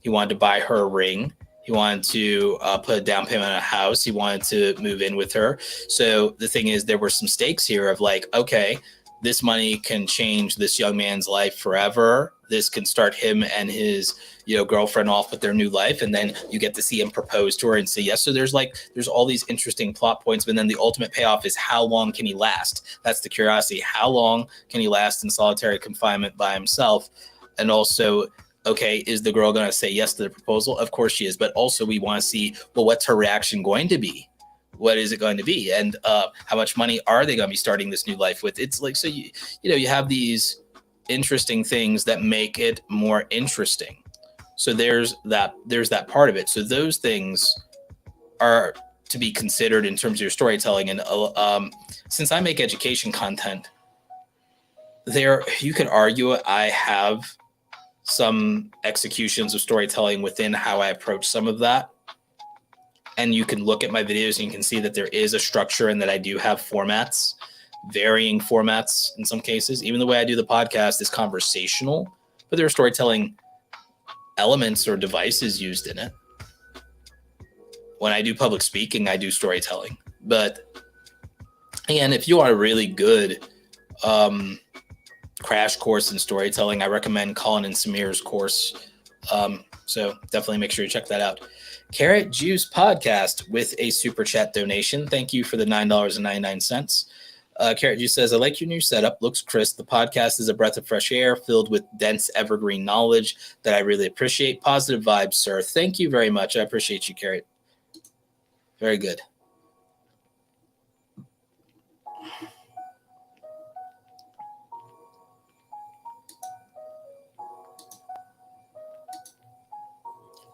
He wanted to buy her a ring. He wanted to put a down payment on a house. He wanted to move in with her. So the thing is, there were some stakes here of like, okay, this money can change this young man's life forever. This can start him and his, girlfriend off with their new life. And then you get to see him propose to her and say yes. So there's all these interesting plot points, but then the ultimate payoff is how long can he last? That's the curiosity. How long can he last in solitary confinement by himself? And also, okay, is the girl going to say yes to the proposal? Of course she is. But also we want to see, well, what's her reaction going to be? What is it going to be? And how much money are they going to be starting this new life with? It's like, so you have these interesting things that make it more interesting. So there's that part of it. So those things are to be considered in terms of your storytelling. And since I make education content, you could argue I have some executions of storytelling within how I approach some of that. And you can look at my videos and you can see that there is a structure and that I do have formats, varying formats in some cases. Even the way I do the podcast is conversational, but there are storytelling elements or devices used in it. When I do public speaking, I do storytelling. But again, if you are a really good crash course in storytelling, I recommend Colin and Samir's course. So definitely make sure you check that out. Carrot Juice Podcast with a super chat donation. Thank you for the $9.99. Carrot Juice says, I like your new setup. Looks crisp. The podcast is a breath of fresh air filled with dense evergreen knowledge that I really appreciate. Positive vibes, sir. Thank you very much. I appreciate you, Carrot. Very good.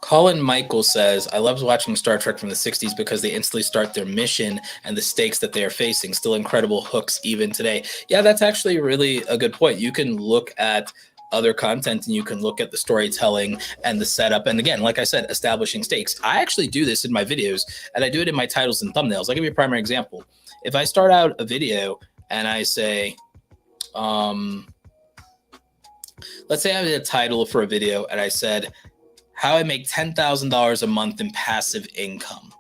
Colin Michael says, I loved watching Star Trek from the 60s because they instantly start their mission and the stakes that they are facing. Still incredible hooks even today. Yeah, that's actually really a good point. You can look at other content and you can look at the storytelling and the setup. And again, like I said, establishing stakes. I actually do this in my videos and I do it in my titles and thumbnails. I'll give you a primary example. If I start out a video and I say, let's say I have a title for a video and I said, how I make $10,000 a month in passive income,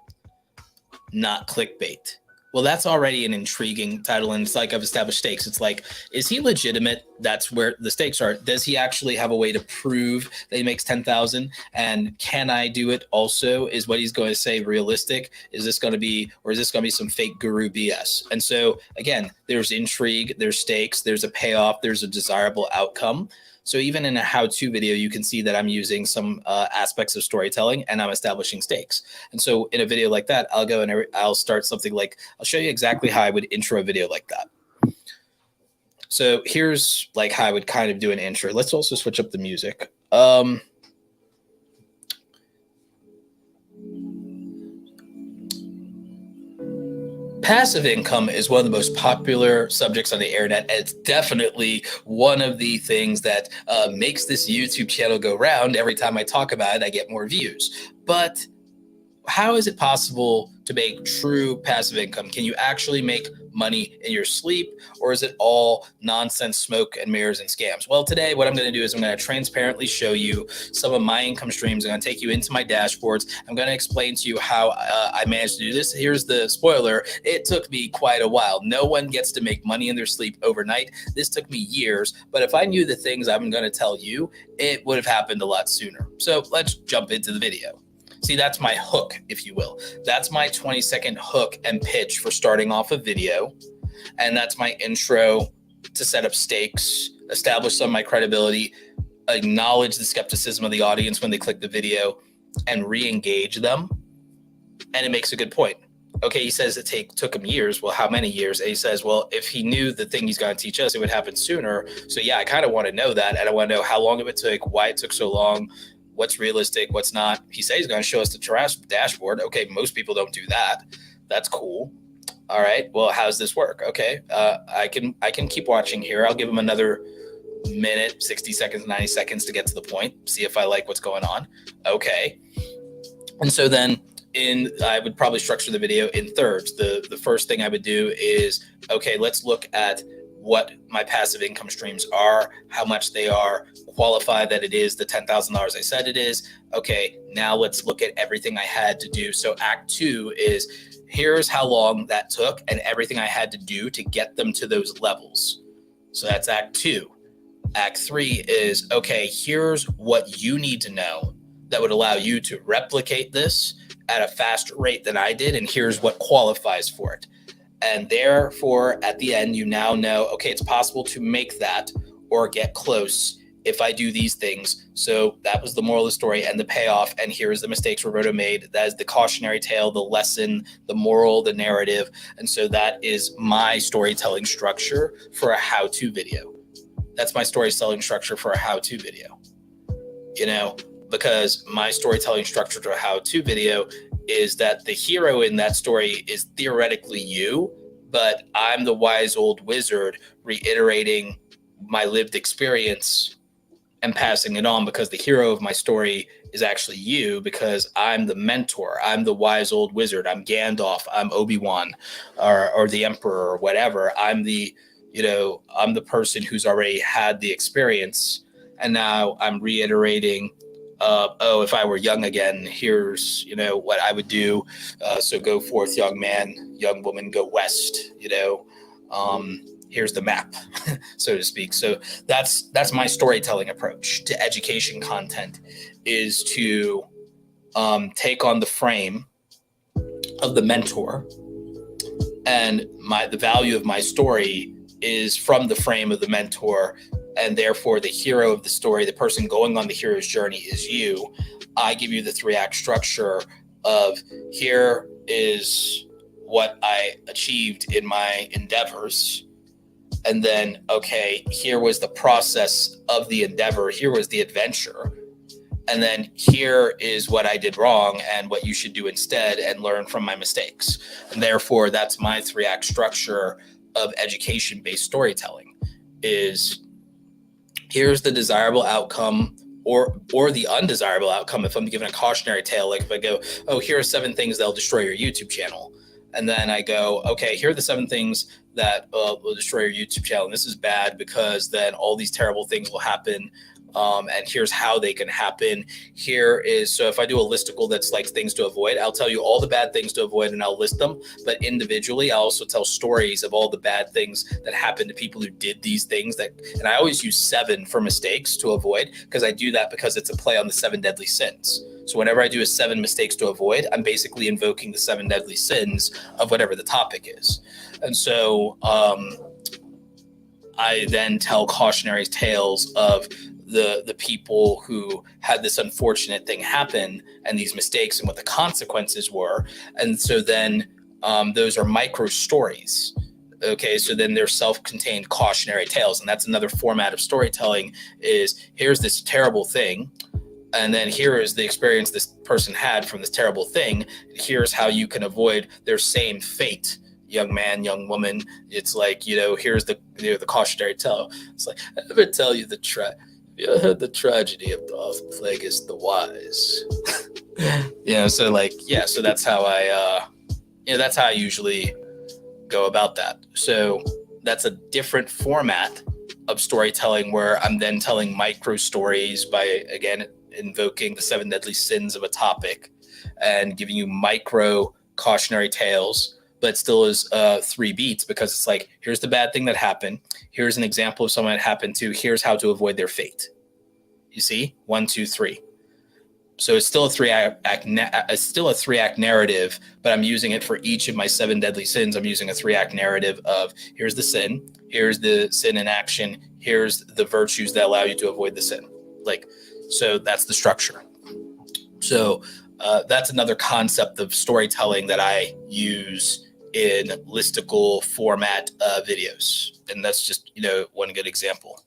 not clickbait. Well, that's already an intriguing title. And it's like I've established stakes. It's like, is he legitimate? That's where the stakes are. Does he actually have a way to prove that he makes 10,000? And can I do it also? Is what he's going to say realistic? Is this going to be, or is this going to be some fake guru BS? And so again, there's intrigue, there's stakes, there's a payoff, there's a desirable outcome. So even in a how-to video, you can see that I'm using some aspects of storytelling and I'm establishing stakes. And so in a video like that, I'll go and I'll start something like, I'll show you exactly how I would intro a video like that. So here's like how I would kind of do an intro. Let's also switch up the music. Passive income is one of the most popular subjects on the internet, and it's definitely one of the things that makes this YouTube channel go round. Every time I talk about it, I get more views. But how is it possible to make true passive income? Can you actually make money in your sleep, or is it all nonsense, smoke and mirrors and scams? Well, today what I'm going to do is I'm going to transparently show you some of my income streams. I'm going to take you into my dashboards. I'm going to explain to you how I managed to do this. Here's the spoiler. It took me quite a while. No one gets to make money in their sleep overnight. This took me years, but if I knew the things I'm going to tell you, it would have happened a lot sooner. So let's jump into the video. See, that's my hook, if you will. That's my 20-second hook and pitch for starting off a video. And that's my intro to set up stakes, establish some of my credibility, acknowledge the skepticism of the audience when they click the video, and re-engage them. And it makes a good point. Okay, he says it took him years. Well, how many years? And he says, well, if he knew the thing he's going to teach us, it would happen sooner. So yeah, I kind of want to know that. And I want to know how long it would take, why it took so long, what's realistic, what's not. He says he's going to show us the dashboard. Okay, most people don't do that. That's cool. All right, well, how does this work? Okay, I can keep watching here. I'll give him another minute, 60 seconds, 90 seconds to get to the point, see if I like what's going on. Okay, and so then I would probably structure the video in thirds. The first thing I would do is, okay, let's look at what my passive income streams are, how much they are, qualify that it is the $10,000 I said it is. Okay, now let's look at everything I had to do. So Act 2 is, here's how long that took and everything I had to do to get them to those levels. So that's Act 2. Act 3 is, okay, here's what you need to know that would allow you to replicate this at a faster rate than I did, and here's what qualifies for it. And therefore, at the end, you now know, okay, it's possible to make that or get close if I do these things. So that was the moral of the story and the payoff. And here's the mistakes Roberto made. That is the cautionary tale, the lesson, the moral, the narrative. And so that is my storytelling structure for a how-to video. That's my storytelling structure for a how-to video. You know, because my storytelling structure to a how-to video is that the hero in that story is theoretically you, but I'm the wise old wizard reiterating my lived experience and passing it on, because the hero of my story is actually you, because I'm the mentor. I'm the wise old wizard. I'm Gandalf. I'm Obi-Wan or the Emperor or whatever. I'm the person who's already had the experience. And now I'm reiterating, if I were young again, here's, what I would do. So go forth, young man, young woman, go west, here's the map, so to speak. So that's my storytelling approach to education content, is to take on the frame of the mentor, and the value of my story is from the frame of the mentor, and therefore the hero of the story, the person going on the hero's journey, is you. I give you the 3-act structure of, here is what I achieved in my endeavors. And then, okay, here was the process of the endeavor. Here was the adventure. And then here is what I did wrong and what you should do instead, and learn from my mistakes. And therefore, that's my 3-act structure of education-based storytelling, is here's the desirable outcome or the undesirable outcome. If I'm given a cautionary tale, like if I go, oh, here are 7 things that'll destroy your YouTube channel. And then I go, okay, here are the 7 things that will destroy your YouTube channel. And this is bad because then all these terrible things will happen. And here's how they can happen. Here is, so if I do a listicle that's like things to avoid, I'll tell you all the bad things to avoid and I'll list them. But individually, I also tell stories of all the bad things that happened to people who did these things and I always use 7 for mistakes to avoid, because I do that because it's a play on the 7 deadly sins. So whenever I do a 7 mistakes to avoid, I'm basically invoking the 7 deadly sins of whatever the topic is. And so I then tell cautionary tales of the people who had this unfortunate thing happen and these mistakes and what the consequences were. And so then those are micro stories. Okay, so then they're self-contained cautionary tales. And that's another format of storytelling is here's this terrible thing. And then here is the experience this person had from this terrible thing. Here's how you can avoid their same fate. Young man, young woman. It's like, here's the cautionary tale. It's like, I ever tell you you ever heard the tragedy of Darth Plagueis the Wise? So that's how that's how I usually go about that. So that's a different format of storytelling where I'm then telling micro stories by, again, invoking the 7 deadly sins of a topic and giving you micro cautionary tales, but still is 3 beats, because it's like, here's the bad thing that happened. Here's an example of someone it happened to. Here's how to avoid their fate. You see, 1, 2, 3. So it's still a 3-act narrative, but I'm using it for each of my 7 deadly sins. I'm using a 3-act narrative of here's the sin in action. Here's the virtues that allow you to avoid the sin. So that's the structure. So that's another concept of storytelling that I use in listicle format videos. And that's just, one good example.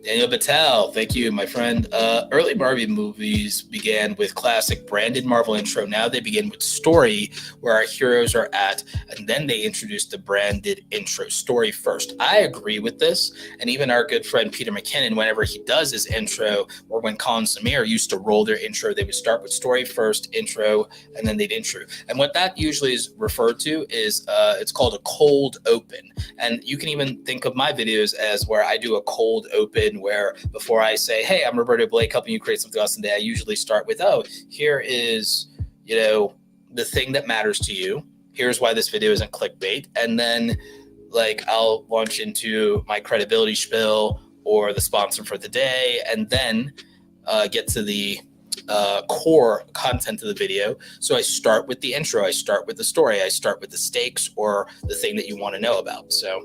Daniel Battelle, thank you, my friend. Early Marvel movies began with classic branded Marvel intro. Now they begin with story, where our heroes are at, and then they introduce the branded intro, story first. I agree with this, and even our good friend Peter McKinnon, whenever he does his intro, or when Colin Samir used to roll their intro, they would start with story first, intro, and then they'd intro. And what that usually is referred to is it's called a cold open. And you can even think of my videos as where I do a cold open, where before I say, hey, I'm Roberto Blake, helping you create something awesome today, I usually start with, oh, here is, the thing that matters to you. Here's why this video isn't clickbait. And then I'll launch into my credibility spiel or the sponsor for the day, and then get to the core content of the video. So I start with the intro, I start with the story, I start with the stakes or the thing that you want to know about. So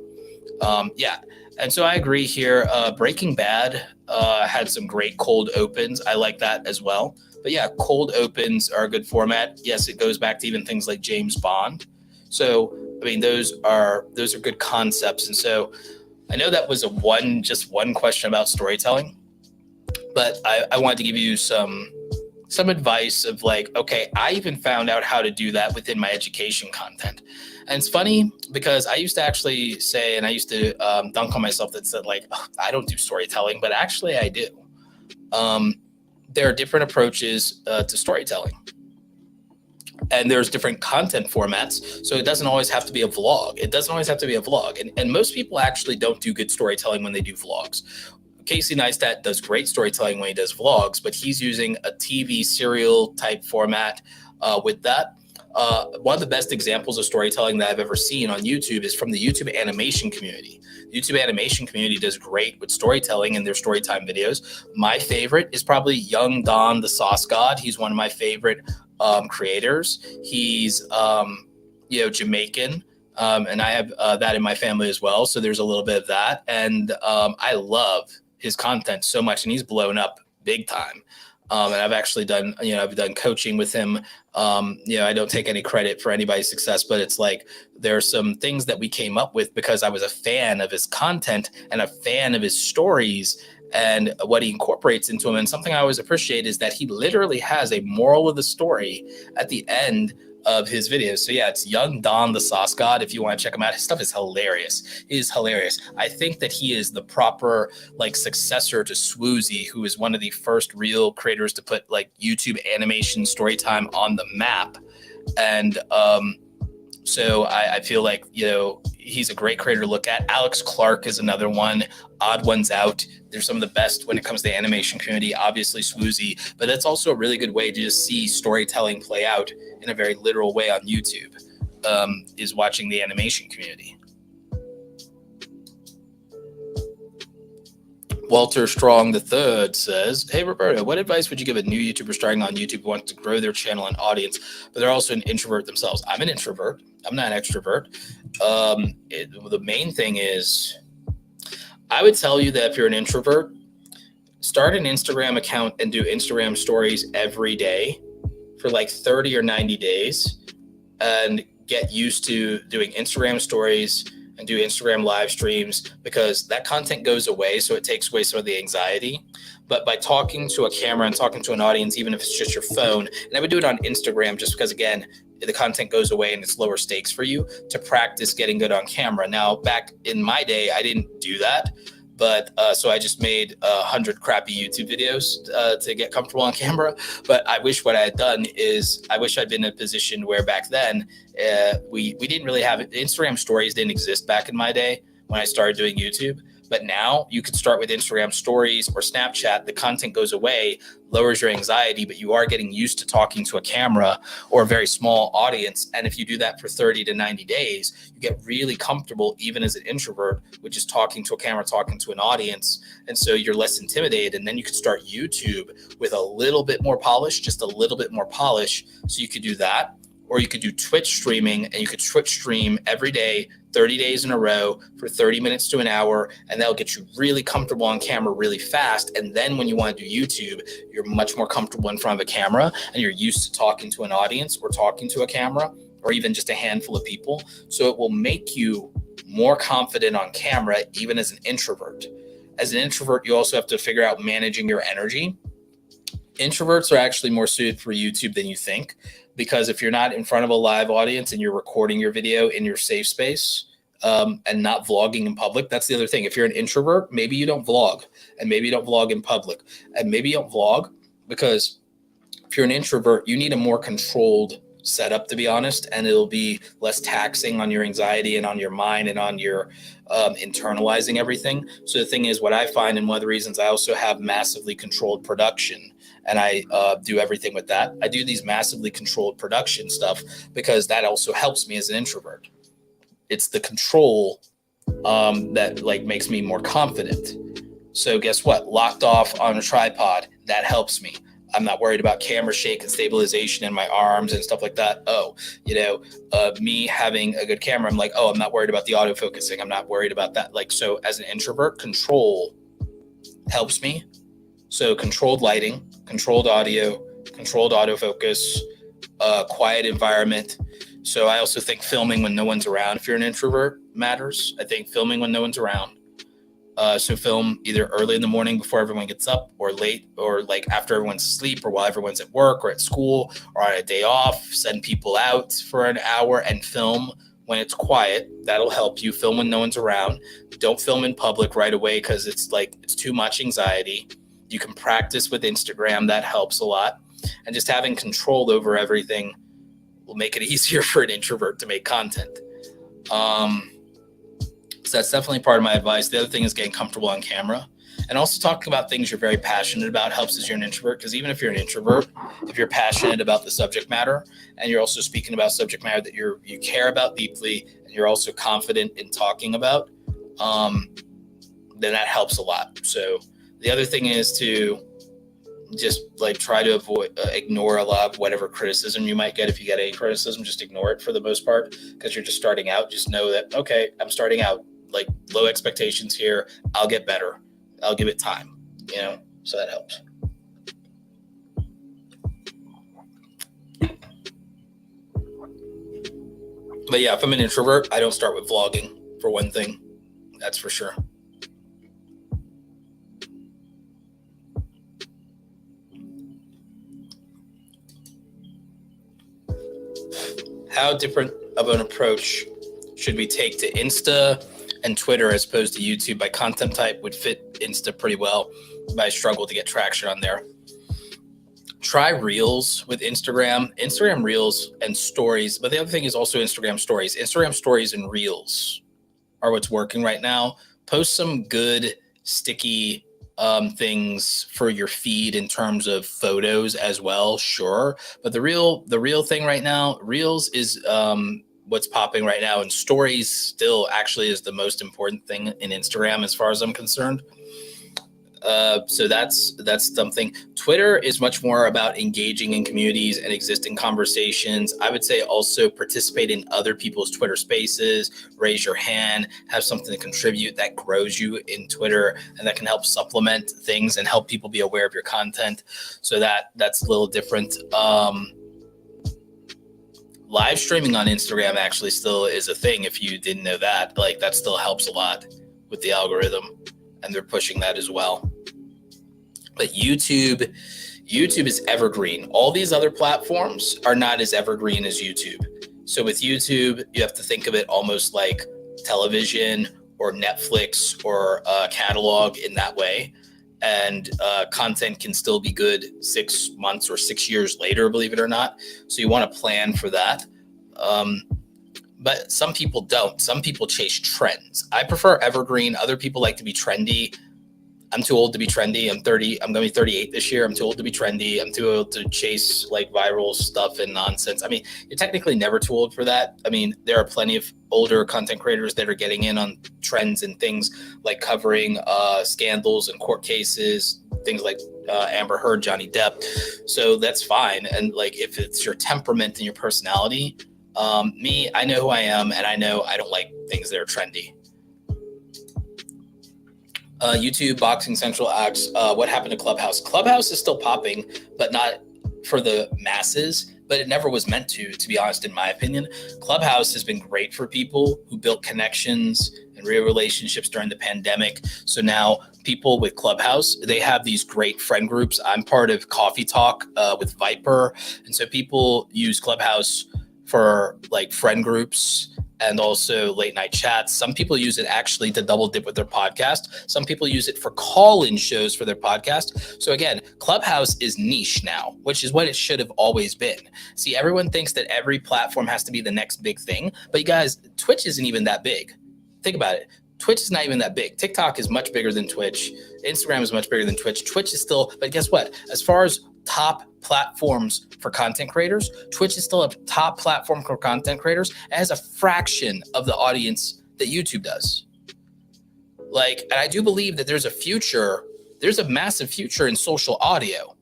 and so I agree here. Breaking Bad had some great cold opens. I like that as well. But yeah, cold opens are a good format. Yes, it goes back to even things like James Bond. So I mean, those are good concepts. And so I know that was just one question about storytelling, but I wanted to give you some advice of okay, I even found out how to do that within my education content. And it's funny because I used to actually say, and I used to dunk on myself that said I don't do storytelling, but actually I do. There are different approaches to storytelling. And there's different content formats. So it doesn't always have to be a vlog. And most people actually don't do good storytelling when they do vlogs. Casey Neistat does great storytelling when he does vlogs, but he's using a TV serial type format with that. One of the best examples of storytelling that I've ever seen on YouTube is from the YouTube animation community. The YouTube animation community does great with storytelling in their storytime videos. My favorite is probably Young Don the Sauce God. He's one of my favorite creators. He's Jamaican. And I have that in my family as well. So there's a little bit of that. And I love his content so much, and he's blown up big time. And I've actually done coaching with him. I don't take any credit for anybody's success, but it's there are some things that we came up with because I was a fan of his content and a fan of his stories. and what he incorporates into them. And something I always appreciate is that he literally has a moral of the story at the end of his videos. So yeah, it's Young Don the Sauce God. If you want to check him out, his stuff is hilarious. He is hilarious. I think that he is the proper like successor to Swoozy, who is one of the first real creators to put like YouTube animation story time on the map. And so I feel like, you know, he's a great creator to look at. Alex Clark is another one. Odd Ones Out. They're some of the best when it comes to the animation community. Obviously Swoozy, but that's also a really good way to just see storytelling play out in a very literal way on YouTube, is watching the animation community. Walter Strong III says, hey, Roberto, what advice would you give a new YouTuber starting on YouTube who wants to grow their channel and audience, but they're also an introvert themselves? I'm an introvert. I'm not an extrovert. The main thing is, I would tell you that if you're an introvert, start an Instagram account and do Instagram stories every day for like 30 or 90 days and get used to doing Instagram stories and do Instagram live streams, because that content goes away. So it takes away some of the anxiety. But by talking to a camera and talking to an audience, even if it's just your phone, and I would do it on Instagram just because, again, the content goes away and it's lower stakes for you to practice getting good on camera. Now, back in my day, I didn't do that. But so I just made 100 crappy YouTube videos to get comfortable on camera. But I wish what I had done is I wish I'd been in a position where back then we didn't really have it. Instagram stories didn't exist back in my day when I started doing YouTube. But now you could start with Instagram stories or Snapchat. The content goes away, lowers your anxiety, but you are getting used to talking to a camera or a very small audience. And if you do that for 30 to 90 days, you get really comfortable, even as an introvert, with just talking to a camera, talking to an audience. And so you're less intimidated. And then you could start YouTube with a little bit more polish, just a little bit more polish. So you could do that. Or you could do Twitch streaming, and you could Twitch stream every day, 30 days in a row for 30 minutes to an hour, and that'll get you really comfortable on camera really fast. And then when you want to do YouTube, you're much more comfortable in front of a camera, and you're used to talking to an audience or talking to a camera or even just a handful of people. So it will make you more confident on camera, even as an introvert. As an introvert, you also have to figure out managing your energy. Introverts are actually more suited for YouTube than you think, because if you're not in front of a live audience and you're recording your video in your safe space and not vlogging in public, that's the other thing. If you're an introvert, maybe you don't vlog, and maybe you don't vlog in public, and maybe you don't vlog because if you're an introvert, you need a more controlled setup, to be honest, and it'll be less taxing on your anxiety and on your mind and on your internalizing everything. So the thing is, what I find, and one of the reasons I also have massively controlled production, and I do everything with that. I do these massively controlled production stuff because that also helps me as an introvert. It's the control that like makes me more confident. So guess what? Locked off on a tripod, that helps me. I'm not worried about camera shake and stabilization in my arms and stuff like that. Me having a good camera, I'm like, I'm not worried about the autofocusing. I'm not worried about that. Like, so as an introvert, control helps me. So controlled lighting, controlled audio, controlled autofocus, quiet environment. So I also think filming when no one's around, if you're an introvert, matters. I think filming when no one's around. So film either early in the morning before everyone gets up, or late, or like after everyone's asleep, or while everyone's at work or at school or on a day off. Send people out for an hour and film when it's quiet. That'll help you. Film when no one's around. Don't film in public right away because it's too much anxiety. You can practice with Instagram. That helps a lot. And just having control over everything will make it easier for an introvert to make content. So that's definitely part of my advice. The other thing is getting comfortable on camera, and also talking about things you're very passionate about helps as you're an introvert. Because even if you're an introvert, if you're passionate about the subject matter and you're also speaking about subject matter that you care about deeply, and you're also confident in talking about, then that helps a lot. So the other thing is to just like try to ignore a lot of whatever criticism you might get. If you get any criticism, just ignore it for the most part, because you're just starting out. Just know that, okay, I'm starting out, like low expectations here. I'll get better. I'll give it time, so that helps. But yeah, if I'm an introvert, I don't start with vlogging, for one thing. That's for sure. How different of an approach should we take to Insta and Twitter as opposed to YouTube? By content type would fit Insta pretty well, but I struggle to get traction on there. Try Reels with Instagram Reels and stories. But the other thing is also Instagram stories. Instagram stories and Reels are what's working right now. Post some good sticky things for your feed in terms of photos as well, sure. But the real thing right now, Reels is what's popping right now, and stories still actually is the most important thing in Instagram as far as I'm concerned. So that's something. Twitter is much more about engaging in communities and existing conversations. I would say also participate in other people's Twitter spaces, raise your hand, have something to contribute that grows you in Twitter and that can help supplement things and help people be aware of your content. So that's a little different. Live streaming on Instagram actually still is a thing. If you didn't know that, like that still helps a lot with the algorithm, and they're pushing that as well. But YouTube is evergreen. All these other platforms are not as evergreen as YouTube. So with YouTube, you have to think of it almost like television or Netflix or a catalog in that way. And content can still be good 6 months or 6 years later, believe it or not. So you want to plan for that. But some people don't. Some people chase trends. I prefer evergreen. Other people like to be trendy. I'm too old to be trendy. I'm 30. I'm going to be 38 this year. I'm too old to be trendy. I'm too old to chase like viral stuff and nonsense. I mean, you're technically never too old for that. I mean, there are plenty of older content creators that are getting in on trends and things like covering scandals and court cases, things like Amber Heard, Johnny Depp. So that's fine. And like, if it's your temperament and your personality, I know who I am, and I know I don't like things that are trendy. YouTube, Boxing Central asks, what happened to Clubhouse? Clubhouse is still popping, but not for the masses, but it never was meant to be honest, in my opinion. Clubhouse has been great for people who built connections and real relationships during the pandemic. So now people with Clubhouse, they have these great friend groups. I'm part of Coffee Talk with Viper. And so people use Clubhouse for like friend groups and also late night chats. Some people use it actually to double dip with their podcast. Some people use it for call-in shows for their podcast. So again, Clubhouse is niche now, which is what it should have always been. See, everyone thinks that every platform has to be the next big thing, but you guys, Twitch isn't even that big. Think about it. Twitch is not even that big. TikTok is much bigger than Twitch. Instagram is much bigger than Twitch. Twitch is still, but guess what? As far as top platforms for content creators, Twitch is still a top platform for content creators. It has a fraction of the audience that YouTube does. Like, and I do believe that there's a massive future in social audio.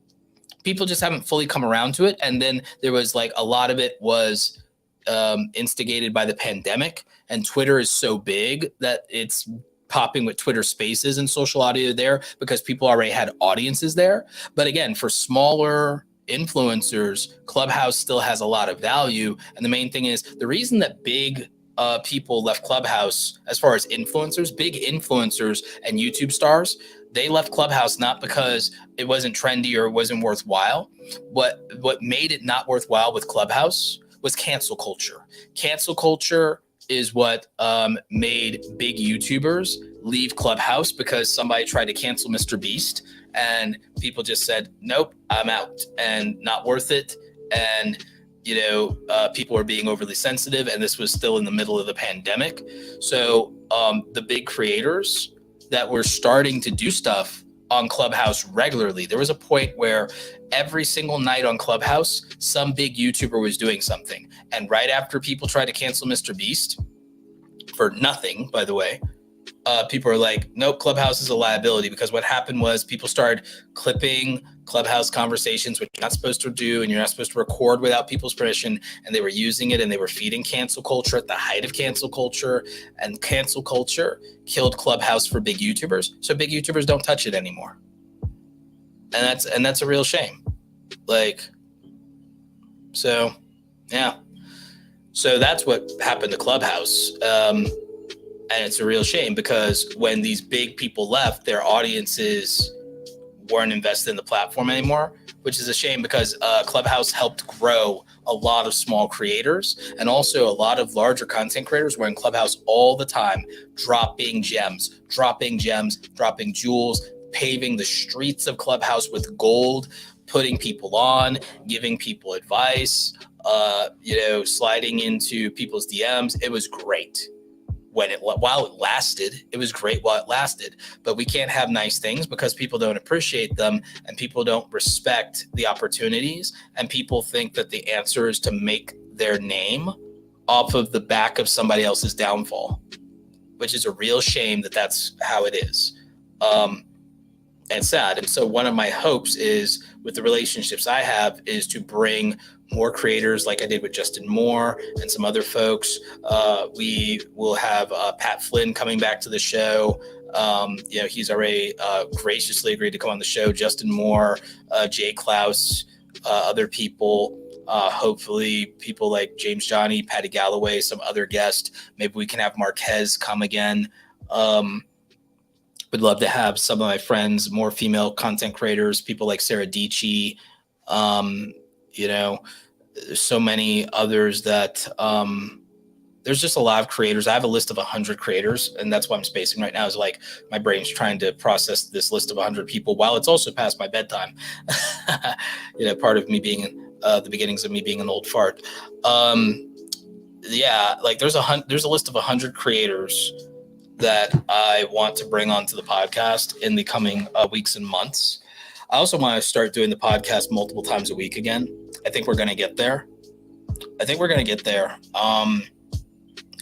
People just haven't fully come around to it. And then there was like a lot of it was instigated by the pandemic, and Twitter is so big that it's popping with Twitter Spaces and social audio there because people already had audiences there. But again, for smaller influencers, Clubhouse still has a lot of value. And the main thing is the reason that big people left Clubhouse, as far as influencers, big influencers and YouTube stars, they left Clubhouse not because it wasn't trendy or it wasn't worthwhile. What made it not worthwhile with Clubhouse was cancel culture. Cancel culture is what made big YouTubers leave Clubhouse because somebody tried to cancel Mr. Beast and people just said, nope, I'm out and not worth it. And, people were being overly sensitive, and this was still in the middle of the pandemic. So the big creators that were starting to do stuff on Clubhouse regularly, there was a point where every single night on Clubhouse, some big YouTuber was doing something. And right after people tried to cancel Mr. Beast, for nothing, by the way, people are like, nope, Clubhouse is a liability, because what happened was people started clipping Clubhouse conversations, which you're not supposed to do, and you're not supposed to record without people's permission, and they were using it, and they were feeding cancel culture at the height of cancel culture, and cancel culture killed Clubhouse for big YouTubers, so big YouTubers don't touch it anymore. And that's a real shame. So that's what happened to Clubhouse. And it's a real shame because when these big people left, their audiences weren't invested in the platform anymore, which is a shame because Clubhouse helped grow a lot of small creators, and also a lot of larger content creators were in Clubhouse all the time, dropping gems, dropping jewels, paving the streets of Clubhouse with gold, putting people on, giving people advice, sliding into people's DMs. It was great. While it lasted, it was great while it lasted, but we can't have nice things because people don't appreciate them, and people don't respect the opportunities, and people think that the answer is to make their name off of the back of somebody else's downfall, which is a real shame that that's how it is. And sad. And so one of my hopes is, with the relationships I have, is to bring more creators like I did with Justin Moore and some other folks. We will have Pat Flynn coming back to the show. He's already graciously agreed to come on the show. Justin Moore, Jay Klaus, other people. Hopefully people like James Johnny, Patty Galloway, some other guest. Maybe we can have Marquez come again. Would love to have some of my friends, more female content creators, people like Sarah Dici, so many others that there's just a lot of creators. I have a list of 100 creators, and that's why I'm spacing right now, is like my brain's trying to process this list of 100 people while it's also past my bedtime. Part of me being the beginnings of me being an old fart. There's a list of 100 creators that I want to bring onto the podcast in the coming weeks and months. I also want to start doing the podcast multiple times a week again. I think we're going to get there.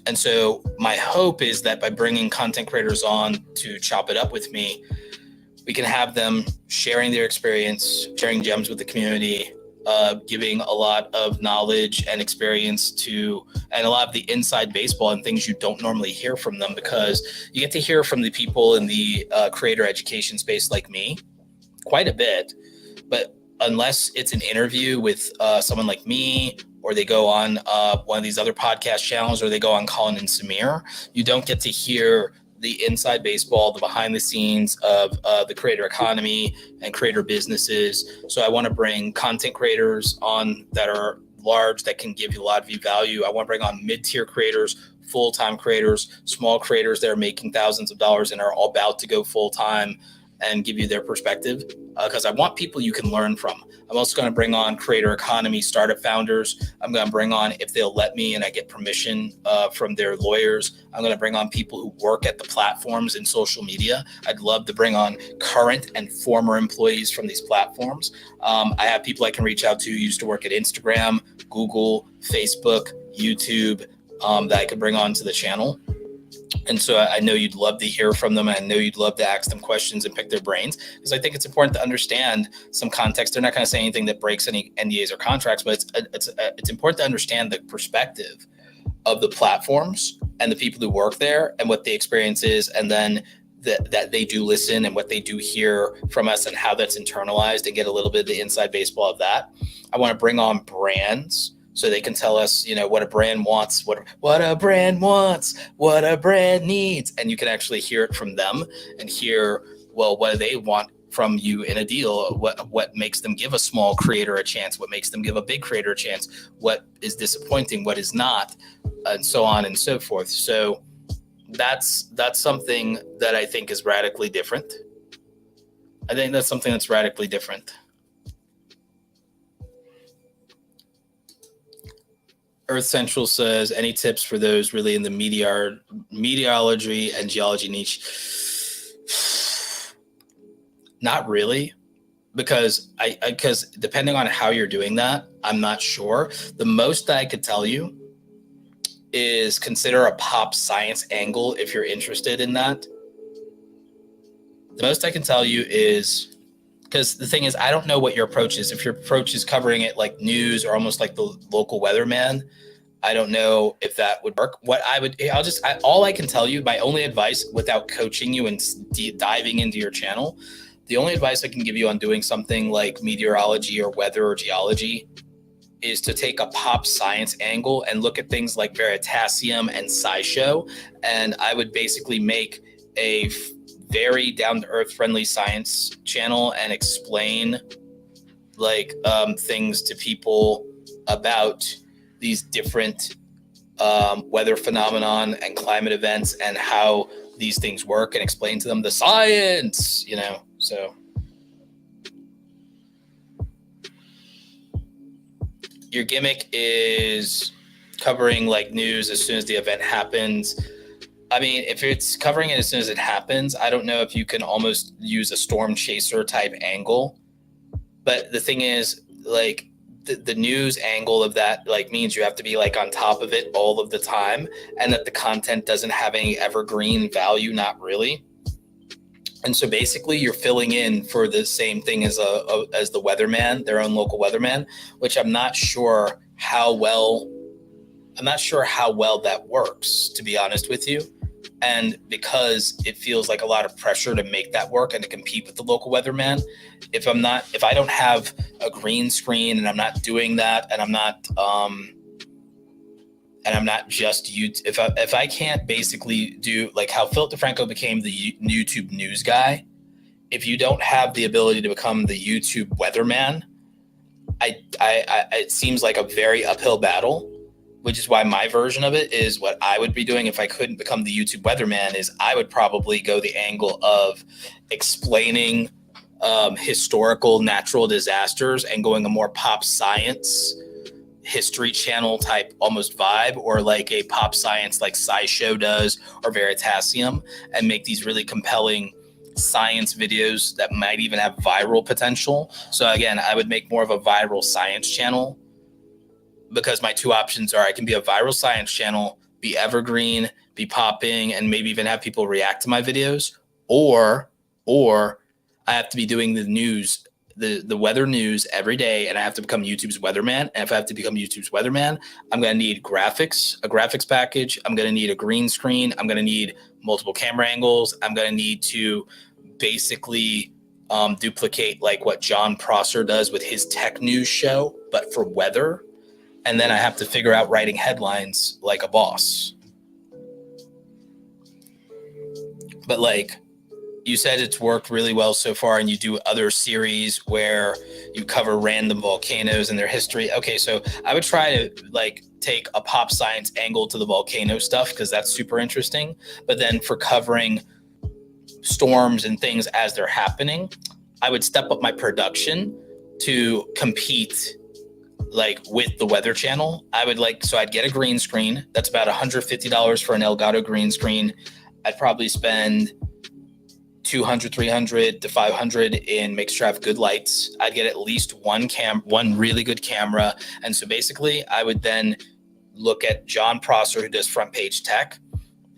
And so my hope is that by bringing content creators on to chop it up with me, we can have them sharing their experience, sharing gems with the community, giving a lot of knowledge and experience and a lot of the inside baseball and things you don't normally hear from them, because you get to hear from the people in the creator education space like me quite a bit. But unless it's an interview with someone like me, or they go on one of these other podcast channels, or they go on Colin and Samir, you don't get to hear the inside baseball, the behind the scenes of the creator economy and creator businesses. So I want to bring content creators on that are large, that can give you a lot of value. I want to bring on mid-tier creators, full-time creators, small creators that are making thousands of dollars and are all about to go full-time, and give you their perspective, because I want people you can learn from. I'm also going to bring on creator economy startup founders. I'm going to bring on, if they'll let me and I get permission from their lawyers, I'm going to bring on people who work at the platforms in social media. I'd love to bring on current and former employees from these platforms. I have people I can reach out to who used to work at Instagram, Google, Facebook, YouTube, that I could bring on to the channel. And so I know you'd love to hear from them. I know you'd love to ask them questions and pick their brains, because I think it's important to understand some context. They're not going to say anything that breaks any NDAs or contracts, but it's important to understand the perspective of the platforms and the people who work there and what the experience is, and then that they do listen and what they do hear from us and how that's internalized, and get a little bit of the inside baseball of that. I want to bring on brands, so they can tell us, what a brand wants, what a brand wants, what a brand needs. And you can actually hear it from them and hear, well, what do they want from you in a deal? What makes them give a small creator a chance? What makes them give a big creator a chance? What is disappointing? What is not? And so on and so forth. So that's something that I think is radically different. I think that's something that's radically different. Earth Central says, any tips for those really in the meteorology and geology niche? Not really, because because depending on how you're doing that, I'm not sure. The most that I could tell you is consider a pop science angle if you're interested in that. The most I can tell you is, because the thing is, I don't know what your approach is. If your approach is covering it like news or almost like the local weatherman, I don't know if that would work. All I can tell you, my only advice without coaching you and diving into your channel, the only advice I can give you on doing something like meteorology or weather or geology is to take a pop science angle and look at things like Veritasium and SciShow. And I would basically make a very down-to-earth friendly science channel and explain like things to people about these different weather phenomenon and climate events and how these things work, and explain to them the science, so your gimmick is covering like news as soon as the event happens. I mean, if it's covering it as soon as it happens, I don't know if you can almost use a storm chaser type angle. But the thing is, like, the news angle of that like means you have to be like on top of it all of the time, and that the content doesn't have any evergreen value, not really. And so basically you're filling in for the same thing as the weatherman, their own local weatherman, which I'm not sure how well that works, to be honest with you. And because it feels like a lot of pressure to make that work and to compete with the local weatherman, if I don't have a green screen and I'm not doing that, and I'm not just if I can't basically do like how Philip DeFranco became the YouTube news guy, if you don't have the ability to become the YouTube weatherman, it seems like a very uphill battle. Which is why my version of it is what I would be doing if I couldn't become the YouTube weatherman, is I would probably go the angle of explaining historical natural disasters and going a more pop science history channel type almost vibe, or like a pop science like SciShow does or Veritasium, and make these really compelling science videos that might even have viral potential. So again, I would make more of a viral science channel, because my two options are I can be a viral science channel, be evergreen, be popping, and maybe even have people react to my videos, or I have to be doing the news, the weather news every day, and I have to become YouTube's weatherman. And if I have to become YouTube's weatherman, I'm going to need graphics, a graphics package. I'm going to need a green screen. I'm going to need multiple camera angles. I'm going to need to basically duplicate like what John Prosser does with his tech news show, but for weather. And then I have to figure out writing headlines like a boss. But like you said, it's worked really well so far, and you do other series where you cover random volcanoes and their history. Okay, so I would try to like take a pop science angle to the volcano stuff, because that's super interesting. But then for covering storms and things as they're happening, I would step up my production to compete like with the weather channel. I'd get a green screen. That's about $150 for an Elgato green screen. I'd probably spend $200, $300 to $500 in make sure I have good lights. I'd get at least one really good camera. And so basically I would then look at John Prosser, who does Front Page Tech,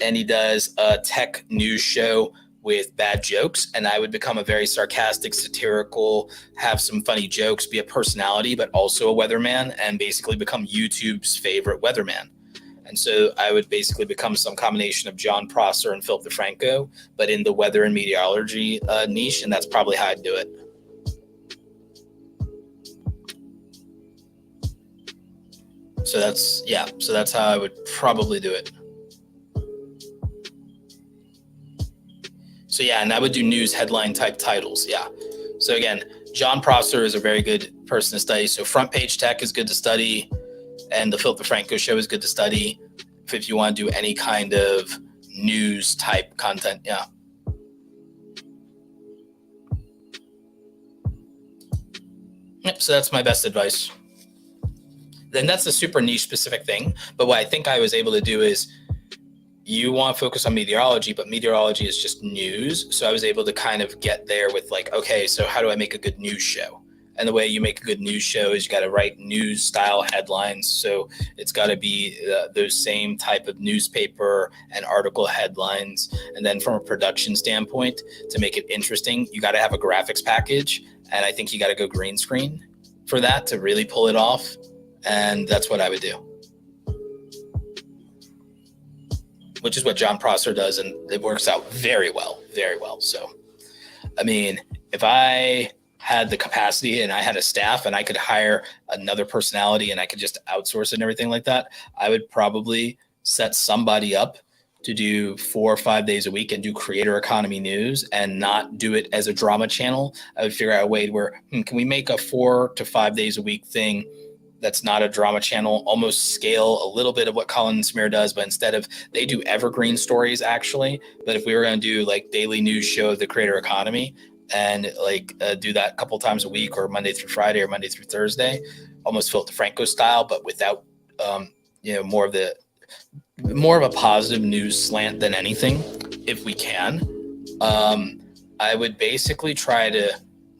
and he does a tech news show with bad jokes, and I would become a very sarcastic, satirical, have some funny jokes, be a personality, but also a weatherman, and basically become YouTube's favorite weatherman. And so I would basically become some combination of John Prosser and Philip DeFranco, but in the weather and meteorology niche, and that's probably how I'd do it. So that's how I would probably do it. So yeah, and I would do news headline type titles. Yeah. So again, John Prosser is a very good person to study. So Front Page Tech is good to study, and the Philip DeFranco show is good to study if you want to do any kind of news type content. Yeah. Yep. So that's my best advice. Then that's a super niche specific thing. But what I think I was able to do is, you want to focus on meteorology, but meteorology is just news. So I was able to kind of get there with like, okay, so how do I make a good news show? And the way you make a good news show is you got to write news style headlines. So it's got to be those same type of newspaper and article headlines. And then from a production standpoint, to make it interesting, you got to have a graphics package. And I think you got to go green screen for that to really pull it off. And that's what I would do. Which is what John Prosser does, and it works out very well, very well. So, I mean, if I had the capacity and I had a staff and I could hire another personality and I could just outsource it and everything like that, I would probably set somebody up to do 4 or 5 days a week and do creator economy news and not do it as a drama channel. I would figure out a way where, can we make a 4 to 5 days a week thing that's not a drama channel, almost scale a little bit of what Colin and Samir does, but instead of, they do evergreen stories actually. But if we were going to do like daily news show of the creator economy and like do that a couple times a week or Monday through Friday or Monday through Thursday, almost Philip DeFranco style, but without, more of a positive news slant than anything, if we can. I would basically try to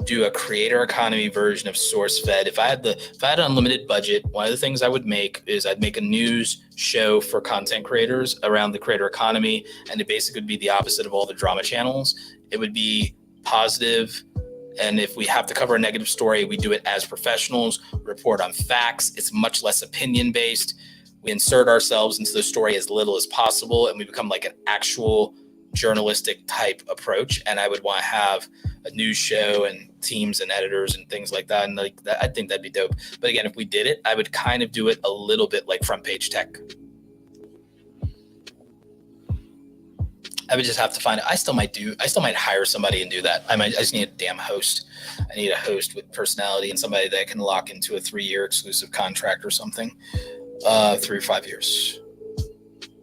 do a creator economy version of SourceFed. If I had unlimited budget, one of the things I would make is I'd make a news show for content creators around the creator economy, and it basically would be the opposite of all the drama channels. It would be positive, and if we have to cover a negative story, we do it as professionals, report on facts. It's much less opinion based. We insert ourselves into the story as little as possible, and we become like an actual journalistic type approach. And I would want to have a news show and teams and editors and things like that. And like that, I think that'd be dope. But again, if we did it, I would kind of do it a little bit like Front Page Tech. I would just have to find it. I still might hire somebody and do that. I just need a damn host. I need a host with personality and somebody that can lock into a 3-year exclusive contract or something. 3 or 5 years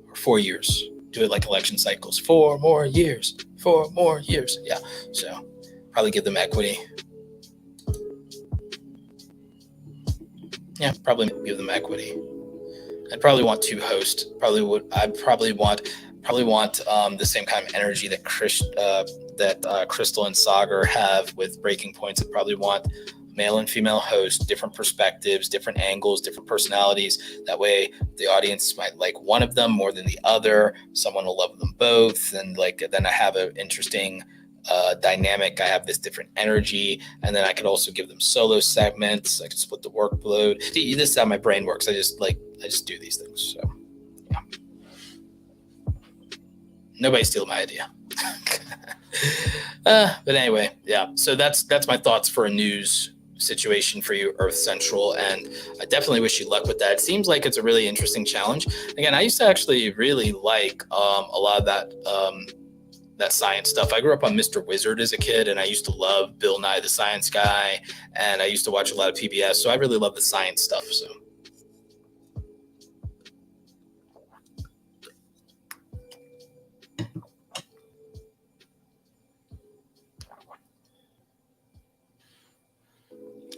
or 4 years. Do it like election cycles. 4 more years. Yeah. So probably give them equity. Yeah, probably give them equity. I'd probably want 2 hosts. Probably want the same kind of energy that Crystal and Sagar have with Breaking Points. I'd probably want male and female hosts, different perspectives, different angles, different personalities. That way the audience might like one of them more than the other. Someone will love them both. And then I have an interesting dynamic. I have this different energy. And then I could also give them solo segments. I could split the workload. See, this is how my brain works. I just do these things. So yeah. Nobody steal my idea. But anyway, yeah. So that's my thoughts for a news situation for you, Earth Central, and I definitely wish you luck with that. It seems like it's a really interesting challenge. Again, I used to actually really like a lot of that science stuff. I grew up on Mr. Wizard as a kid, and I used to love Bill Nye the Science Guy, and I used to watch a lot of PBS, so I really love the science stuff. So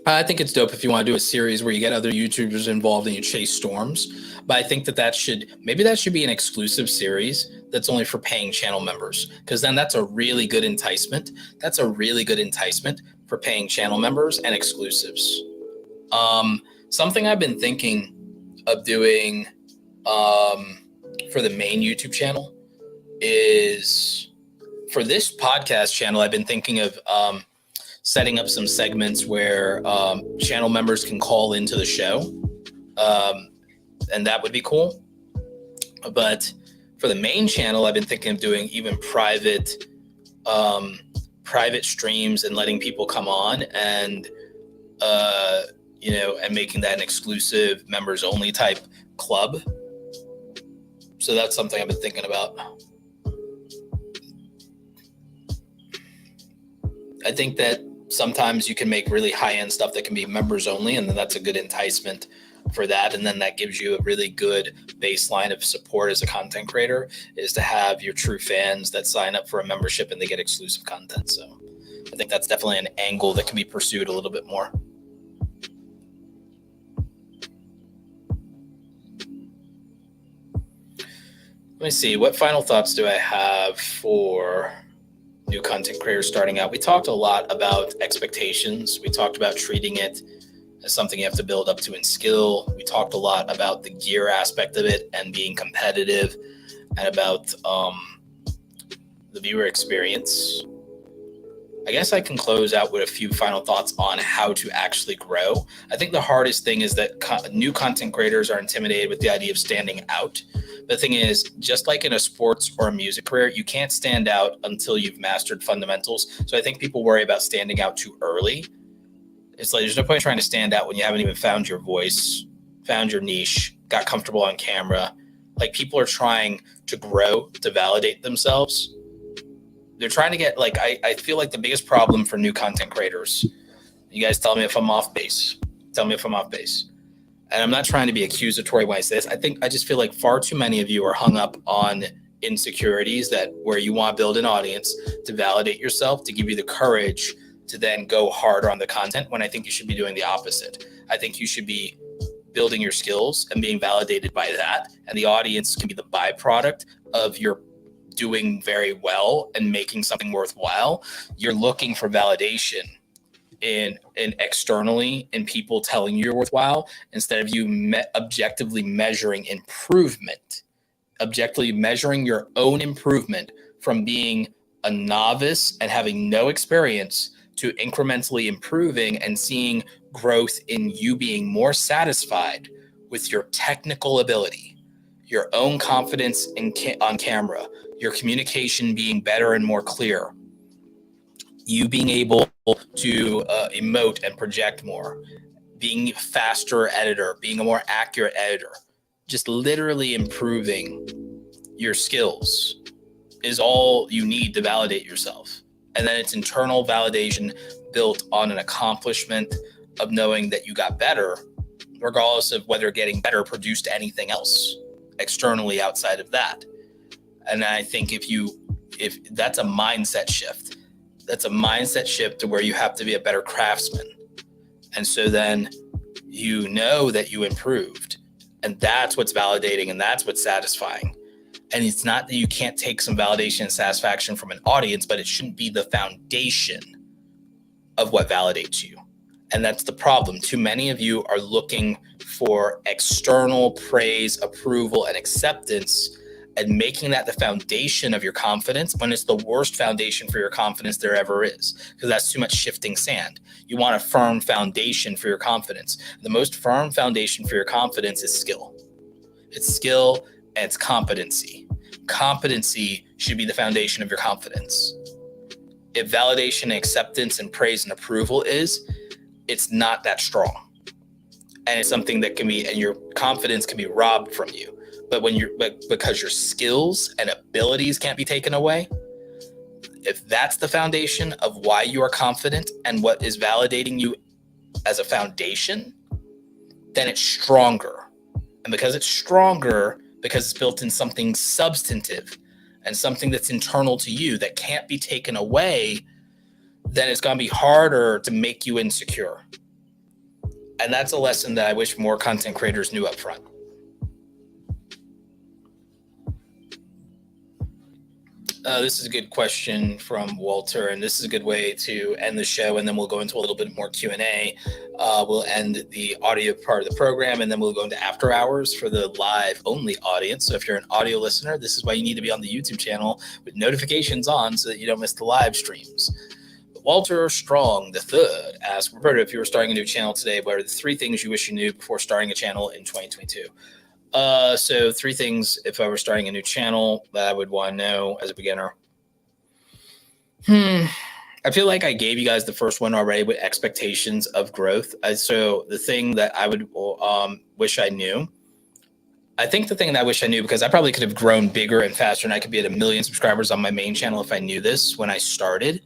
I think it's dope if you want to do a series where you get other YouTubers involved and you chase storms. But I think that should be an exclusive series that's only for paying channel members, because then that's a really good enticement. That's a really good enticement for paying channel members and exclusives. Something I've been thinking of doing for the main YouTube channel is, for this podcast channel, I've been thinking of setting up some segments where channel members can call into the show, and that would be cool. But for the main channel, I've been thinking of doing even private streams and letting people come on and and making that an exclusive members only type club. So that's something I've been thinking about. I think that sometimes you can make really high-end stuff that can be members only, and then that's a good enticement for that. And then that gives you a really good baseline of support as a content creator, is to have your true fans that sign up for a membership and they get exclusive content. So I think that's definitely an angle that can be pursued a little bit more. Let me see, what final thoughts do I have for new content creators starting out? We talked a lot about expectations. We talked about treating it as something you have to build up to in skill. We talked a lot about the gear aspect of it and being competitive, and about the viewer experience. I guess I can close out with a few final thoughts on how to actually grow. I think the hardest thing is that new content creators are intimidated with the idea of standing out. The thing is, just like in a sports or a music career, you can't stand out until you've mastered fundamentals. So I think people worry about standing out too early. It's like, there's no point trying to stand out when you haven't even found your voice, found your niche, got comfortable on camera, Like, people are trying to grow, to validate themselves. They're trying to get, like, I feel like the biggest problem for new content creators, you guys tell me if I'm off base. Tell me if I'm off base. And I'm not trying to be accusatory when I say this. I just feel like far too many of you are hung up on insecurities that where you want to build an audience to validate yourself, to give you the courage to then go harder on the content, when I think you should be doing the opposite. I think you should be building your skills and being validated by that. And the audience can be the byproduct of your doing very well and making something worthwhile. You're looking for validation in externally in people telling you you're worthwhile, instead of you objectively measuring improvement, objectively measuring your own improvement from being a novice and having no experience to incrementally improving and seeing growth in you being more satisfied with your technical ability, your own confidence on camera, your communication being better and more clear, you being able to emote and project more, being a faster editor, being a more accurate editor, just literally improving your skills is all you need to validate yourself. And then it's internal validation built on an accomplishment of knowing that you got better, regardless of whether getting better produced anything else externally outside of that. And I think if that's a mindset shift, that's a mindset shift to where you have to be a better craftsman. And so then you know that you improved, and that's what's validating and that's what's satisfying. And it's not that you can't take some validation and satisfaction from an audience, but it shouldn't be the foundation of what validates you. And that's the problem. Too many of you are looking for external praise, approval, and acceptance, and making that the foundation of your confidence when it's the worst foundation for your confidence there ever is, because that's too much shifting sand. You want a firm foundation for your confidence. The most firm foundation for your confidence is skill. It's skill and it's competency. Competency should be the foundation of your confidence. If validation and acceptance and praise and approval it's not that strong. And it's something that can be, and your confidence can be robbed from you. But because your skills and abilities can't be taken away, if that's the foundation of why you are confident and what is validating you as a foundation, then it's stronger. And because it's stronger, because it's built in something substantive and something that's internal to you that can't be taken away, then it's going to be harder to make you insecure. And that's a lesson that I wish more content creators knew up front. This is a good question from Walter, and this is a good way to end the show, and then we'll go into a little bit more Q&A. We'll end the audio part of the program, and then we'll go into after hours for the live only audience. So if you're an audio listener, this is why you need to be on the YouTube channel with notifications on so that you don't miss the live streams. Walter Strong III asks, Roberto, if you were starting a new channel today, what are the 3 things you wish you knew before starting a channel in 2022? So 3 things if I were starting a new channel that I would want to know as a beginner. I feel like I gave you guys the first one already with expectations of growth. So the thing that I would wish I knew, I think the thing that I wish I knew, because I probably could have grown bigger and faster and I could be at 1 million subscribers on my main channel if I knew this when I started,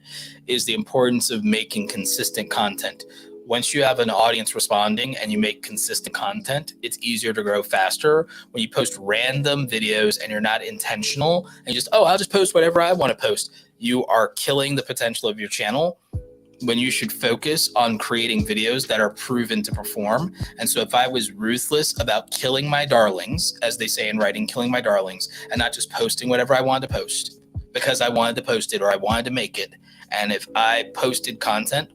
is the importance of making consistent content. Once you have an audience responding and you make consistent content, it's easier to grow faster. When you post random videos and you're not intentional and I'll just post whatever I want to post, you are killing the potential of your channel when you should focus on creating videos that are proven to perform. And so if I was ruthless about killing my darlings, as they say in writing, killing my darlings, and not just posting whatever I wanted to post because I wanted to post it or I wanted to make it, and if I posted content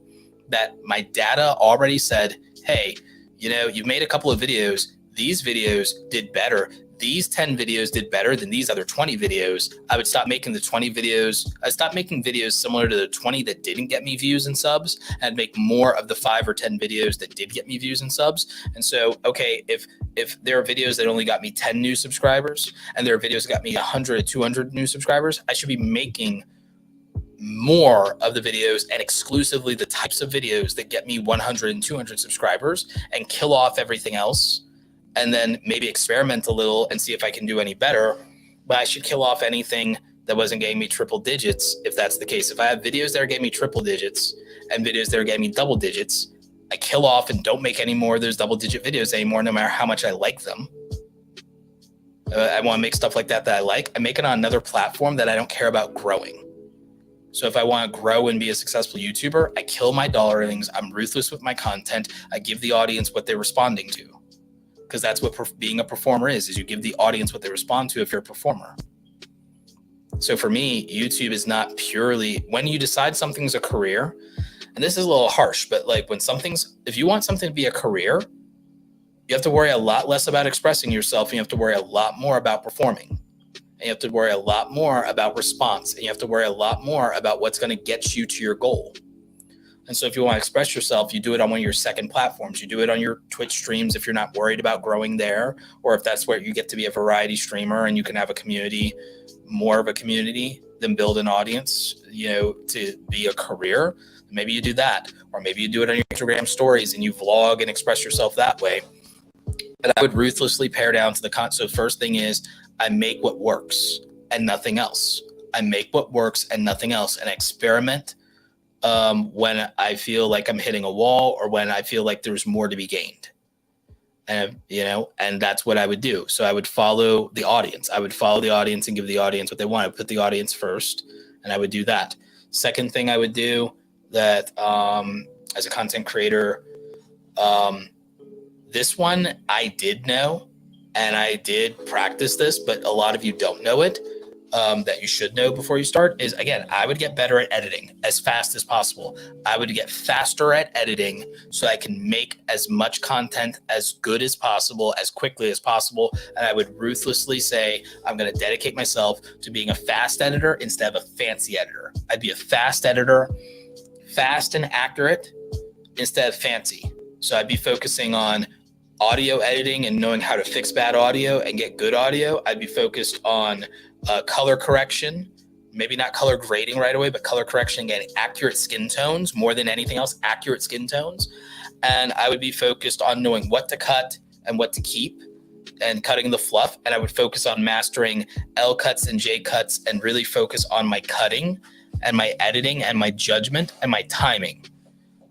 that my data already said, hey, you've made a couple of videos. These videos did better. These 10 videos did better than these other 20 videos. I would stop making the 20 videos. I stopped making videos similar to the 20 that didn't get me views and subs, and make more of the 5 or 10 videos that did get me views and subs. And so, okay, if there are videos that only got me 10 new subscribers and there are videos that got me 100 or 200 new subscribers, I should be making more of the videos and exclusively the types of videos that get me 100 and 200 subscribers and kill off everything else and then maybe experiment a little and see if I can do any better. But I should kill off anything that wasn't getting me triple digits if that's the case. If I have videos that are getting me triple digits and videos that are getting me double digits, I kill off and don't make any more of those double digit videos anymore, no matter how much I like them. I want to make stuff like that I like. I make it on another platform that I don't care about growing. So if I want to grow and be a successful YouTuber, I kill my dollarlings. I'm ruthless with my content. I give the audience what they're responding to. Because that's what being a performer is you give the audience what they respond to if you're a performer. So for me, YouTube is not purely, when you decide something's a career, and this is a little harsh, but like if you want something to be a career, you have to worry a lot less about expressing yourself, and you have to worry a lot more about performing. And you have to worry a lot more about response, and you have to worry a lot more about what's going to get you to your goal. And so if you want to express yourself, you do it on one of your second platforms. You do it on your Twitch streams if you're not worried about growing there, or if that's where you get to be a variety streamer and you can have a community, more of a community than build an audience, to be a career. Maybe you do that, or maybe you do it on your Instagram stories and you vlog and express yourself that way. But I would ruthlessly pare down to the So first thing is I make what works and nothing else. I make what works and nothing else, and experiment when I feel like I'm hitting a wall or when I feel like there's more to be gained. And, and that's what I would do. So I would follow the audience. I would follow the audience and give the audience what they want. I would put the audience first, and I would do that. Second thing I would do that as a content creator, this one I did know, and I did practice this, but a lot of you don't know it, that you should know before you start is, again, I would get better at editing as fast as possible. I would get faster at editing so I can make as much content as good as possible, as quickly as possible. And I would ruthlessly say, I'm going to dedicate myself to being a fast editor instead of a fancy editor. I'd be a fast editor, fast and accurate instead of fancy. So I'd be focusing on audio editing and knowing how to fix bad audio and get good audio. I'd be focused on color correction, maybe not color grading right away, but color correction, getting accurate skin tones more than anything else, accurate skin tones. And I would be focused on knowing what to cut and what to keep and cutting the fluff. And I would focus on mastering L cuts and J cuts and really focus on my cutting and my editing and my judgment and my timing.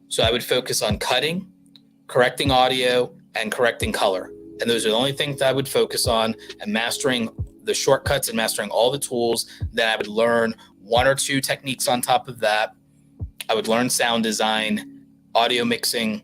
So I would focus on cutting, correcting audio, and correcting color. And those are the only things that I would focus on, and mastering the shortcuts and mastering all the tools. Then I would learn one or two techniques on top of that. I would learn sound design, audio mixing,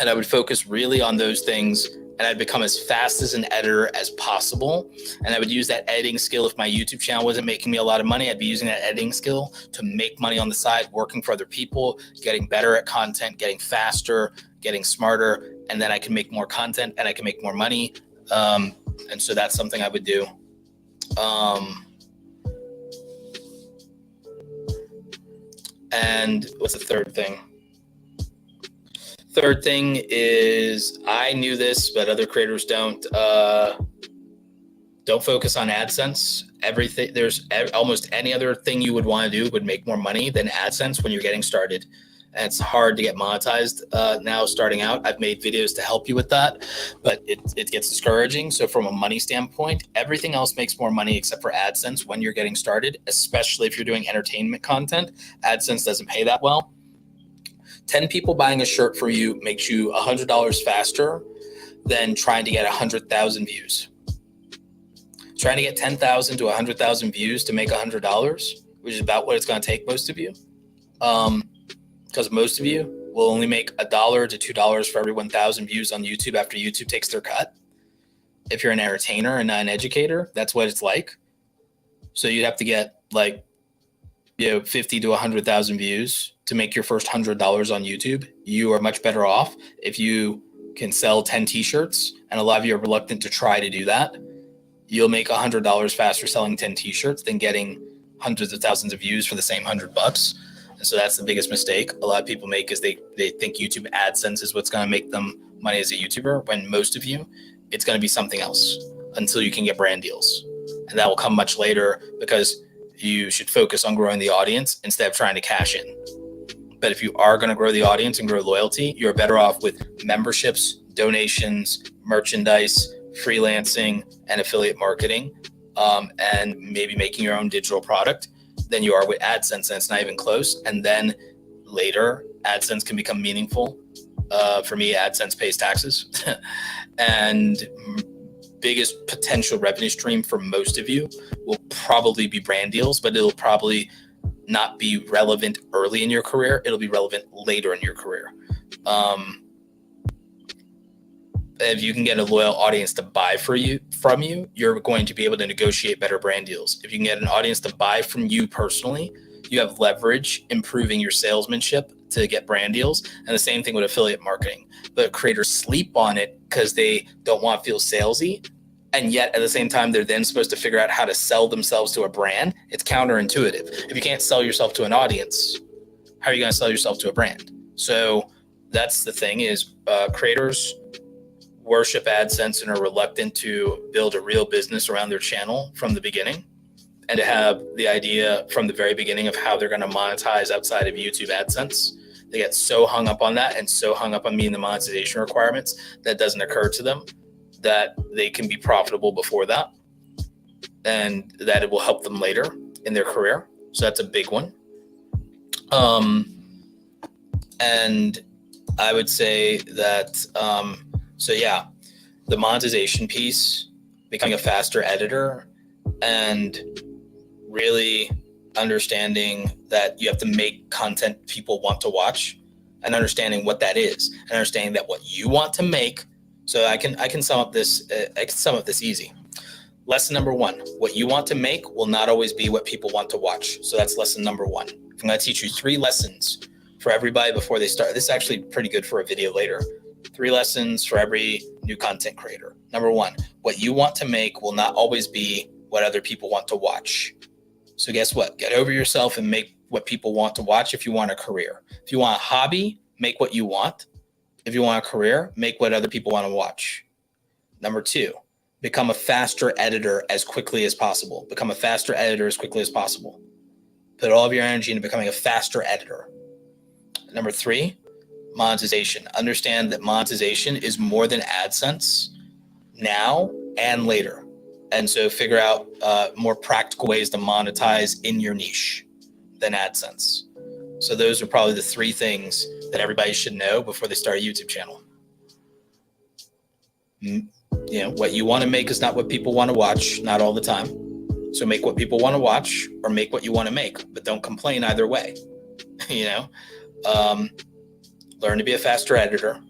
and I would focus really on those things. And I'd become as fast as an editor as possible. And I would use that editing skill. If my YouTube channel wasn't making me a lot of money, I'd be using that editing skill to make money on the side, working for other people, getting better at content, getting faster, getting smarter. And then I can make more content and I can make more money. And so that's something I would do. And what's the third thing? Third thing is, I knew this, but other creators don't. Don't focus on AdSense. Everything, there's almost any other thing you would want to do would make more money than AdSense when you're getting started. And it's hard to get monetized now starting out. I've made videos to help you with that, but it gets discouraging. So from a money standpoint, everything else makes more money except for AdSense when you're getting started, especially if you're doing entertainment content. AdSense doesn't pay that well. 10 people buying a shirt for you makes you $100 faster than trying to get 100,000 views. Trying to get 10,000 to 100,000 views to make $100, which is about what it's going to take most of you. Because most of you will only make $1 to $2 for every 1,000 views on YouTube after YouTube takes their cut. If you're an entertainer and not an educator, that's what it's like. So you'd have to get 50 to 100,000 views to make your first $100 on YouTube. You are much better off if you can sell 10 t-shirts, and a lot of you are reluctant to try to do that. You'll make $100 faster selling 10 t-shirts than getting hundreds of thousands of views for the same $100. And so that's the biggest mistake a lot of people make, is they think YouTube AdSense is what's going to make them money as a YouTuber, when most of you, it's going to be something else until you can get brand deals. And that will come much later, because you should focus on growing the audience instead of trying to cash in. But if you are going to grow the audience and grow loyalty, you're better off with memberships, donations, merchandise, freelancing, and affiliate marketing, and maybe making your own digital product than you are with AdSense, and it's not even close. And then later, AdSense can become meaningful. For me, AdSense pays taxes. And biggest potential revenue stream for most of you will probably be brand deals, but it'll probably not be relevant early in your career. It'll be relevant later in your career. If you can get a loyal audience to buy from you, you're going to be able to negotiate better brand deals. If you can get an audience to buy from you personally, you have leverage improving your salesmanship to get brand deals. And the same thing with affiliate marketing. But creators sleep on it because they don't want to feel salesy. And yet at the same time, they're then supposed to figure out how to sell themselves to a brand. It's counterintuitive. If you can't sell yourself to an audience, how are you going to sell yourself to a brand? So that's the thing is creators worship AdSense and are reluctant to build a real business around their channel from the beginning, and to have the idea from the very beginning of how they're going to monetize outside of YouTube AdSense. They get so hung up on that and so hung up on meeting the monetization requirements that doesn't occur to them that they can be profitable before that, and that it will help them later in their career. So that's a big one. And I would say that, so yeah, the monetization piece, becoming a faster editor, and really understanding that you have to make content people want to watch, and understanding what that is, and understanding that what you want to make. So I can sum up this. I can sum up this easy. Lesson number one: what you want to make will not always be what people want to watch. So that's lesson number one. I'm going to teach you 3 lessons for everybody before they start. This is actually pretty good for a video later. 3 lessons for every new content creator. Number one: what you want to make will not always be what other people want to watch. So guess what? Get over yourself and make what people want to watch if you want a career. If you want a hobby, make what you want. If you want a career, make what other people want to watch. Number 2, become a faster editor as quickly as possible. Become a faster editor as quickly as possible. Put all of your energy into becoming a faster editor. Number 3, monetization. Understand that monetization is more than AdSense now and later. And so figure out more practical ways to monetize in your niche than AdSense. So those are probably the 3 things that everybody should know before they start a YouTube channel. You know, what you want to make is not what people want to watch, not all the time. So make what people want to watch, or make what you want to make, but don't complain either way. You know, learn to be a faster editor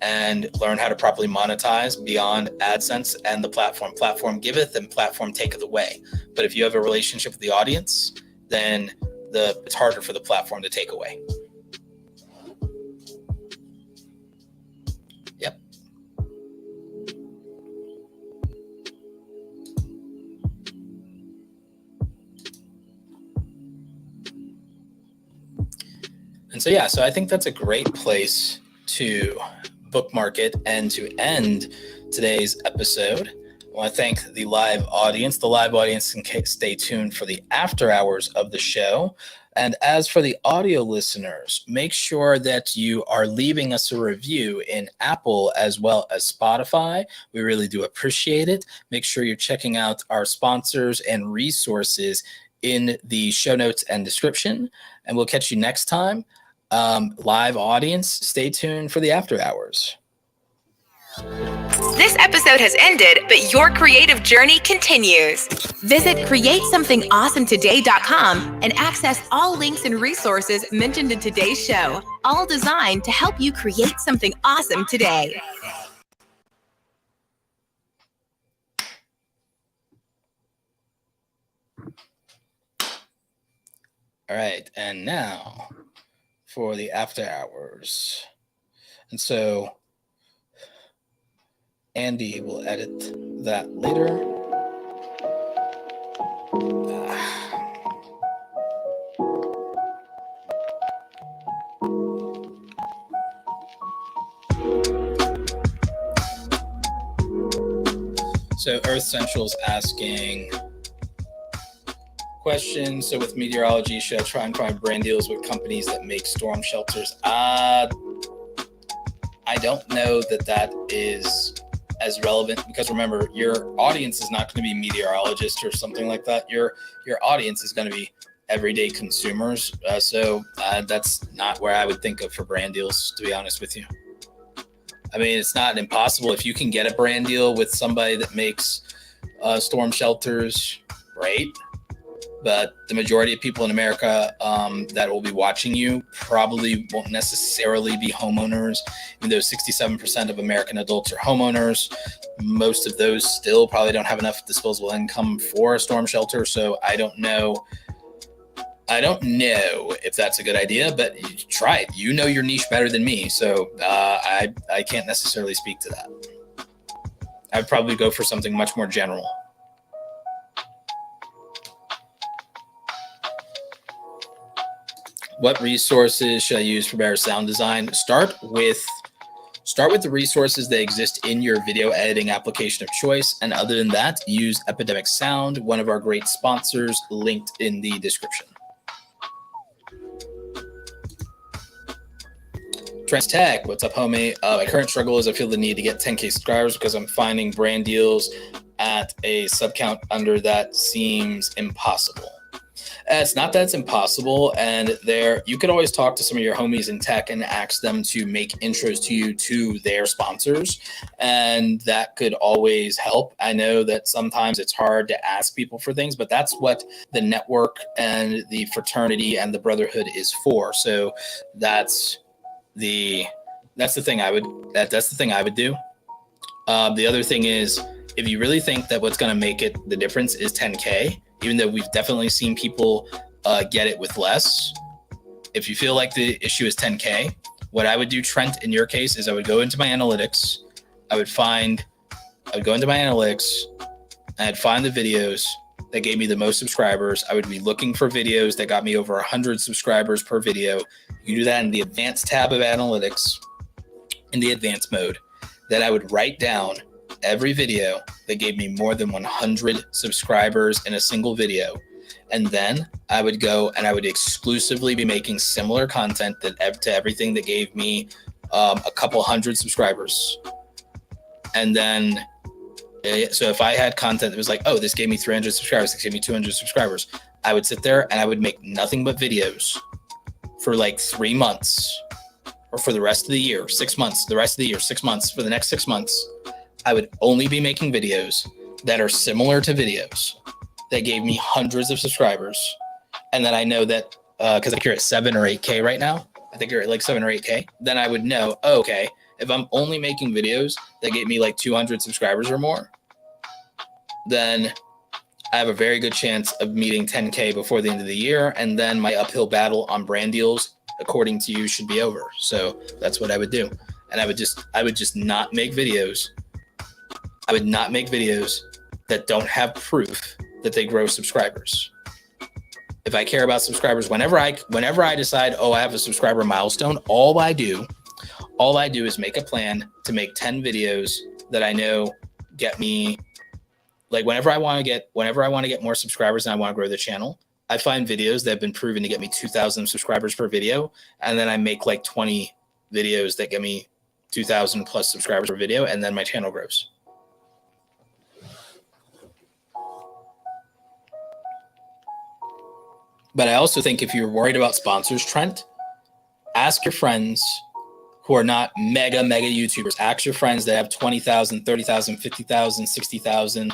and learn how to properly monetize beyond AdSense and the platform. Platform giveth and platform taketh away. But if you have a relationship with the audience, then it's harder for the platform to take away. Yep. And so, yeah, so I think that's a great place to bookmark it and to end today's episode. I want to thank the live audience. The live audience can stay tuned for the after hours of the show. And as for the audio listeners, make sure that you are leaving us a review in Apple as well as Spotify. We really do appreciate it. Make sure you're checking out our sponsors and resources in the show notes and description. And we'll catch you next time. Live audience, stay tuned for the after hours. This episode has ended, but your creative journey continues. Visit createsomethingawesometoday.com and access all links and resources mentioned in today's show, all designed to help you create something awesome today. All right, and now for the after hours. And so Andy will edit that later. So Earth Central's asking question. So with meteorology, should I try and find brand deals with companies that make storm shelters? I I don't know that is as relevant, because remember, your audience is not going to be meteorologists or something like that. Your audience is going to be everyday consumers. So that's not where I would think of for brand deals, to be honest with you. I mean, it's not impossible. If you can get a brand deal with somebody that makes storm shelters, great. But the majority of people in America that will be watching you probably won't necessarily be homeowners. Even though 67% of American adults are homeowners, most of those still probably don't have enough disposable income for a storm shelter. So I don't know if that's a good idea, but try it. You know your niche better than me, so I can't necessarily speak to that. I'd probably go for something much more general. What resources should I use for better sound design? Start with the resources that exist in your video editing application of choice. And other than that, use Epidemic Sound, one of our great sponsors, linked in the description. Trans Tech, what's up, homie? My current struggle is I feel the need to get 10K subscribers because I'm finding brand deals at a sub count under that seems impossible. It's not that it's impossible, and you could always talk to some of your homies in tech and ask them to make intros to you to their sponsors, and that could always help. I know that sometimes it's hard to ask people for things, but that's what the network and the fraternity and the brotherhood is for. So that's the thing I would do. The other thing is, if you really think that what's going to make it the difference is 10K, even though we've definitely seen people get it with less, if you feel like the issue is 10K, what I would do, Trent, in your case, is I would go into my analytics. I would go into my analytics and I'd find the videos that gave me the most subscribers. I would be looking for videos that got me over 100 subscribers per video. You do that in the advanced tab of analytics, in the advanced mode. Then I would write down every video that gave me more than 100 subscribers in a single video. And then I would go and I would exclusively be making similar content to everything that gave me a couple hundred subscribers. And then, so if I had content that was like, oh, this gave me 300 subscribers, this gave me 200 subscribers, I would sit there and I would make nothing but videos for like 3 months, or for the rest of the year, 6 months, the rest of the year, 6 months, for the next 6 months. I would only be making videos that are similar to videos that gave me hundreds of subscribers. And then I know that, because I think you're at 7 or 8K right now. I think you're at like 7 or 8K. Then I would know, oh, okay, if I'm only making videos that get me like 200 subscribers or more, then I have a very good chance of meeting 10K before the end of the year. And then my uphill battle on brand deals, according to you, should be over. So that's what I would do. And I would just not make videos. I would not make videos that don't have proof that they grow subscribers. If I care about subscribers, whenever I decide, oh, I have a subscriber milestone, all I do is make a plan to make 10 videos that I know get me, like whenever I want to get more subscribers and I want to grow the channel, I find videos that have been proven to get me 2,000 subscribers per video. And then I make like 20 videos that get me 2,000 plus subscribers per video. And then my channel grows. But I also think if you're worried about sponsors, Trent, ask your friends who are not mega YouTubers. Ask your friends that have 20,000, 30,000, 50,000, 60,000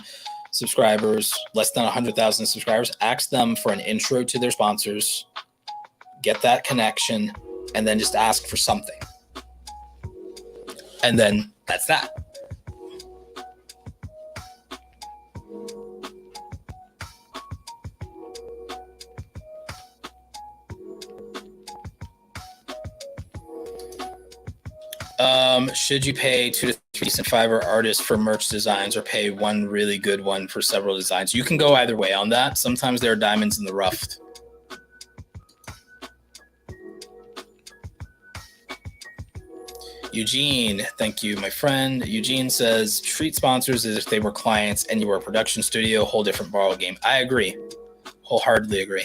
subscribers, less than 100,000 subscribers. Ask them for an intro to their sponsors, get that connection, and then just ask for something. And then that's that. Should you pay 2 to 3 decent Fiverr artists for merch designs or pay one really good one for several designs? You can go either way on that. Sometimes there are diamonds in the rough. Eugene, thank you, my friend. Eugene says, treat sponsors as if they were clients and you were a production studio, whole different ball game. I agree. Wholeheartedly agree.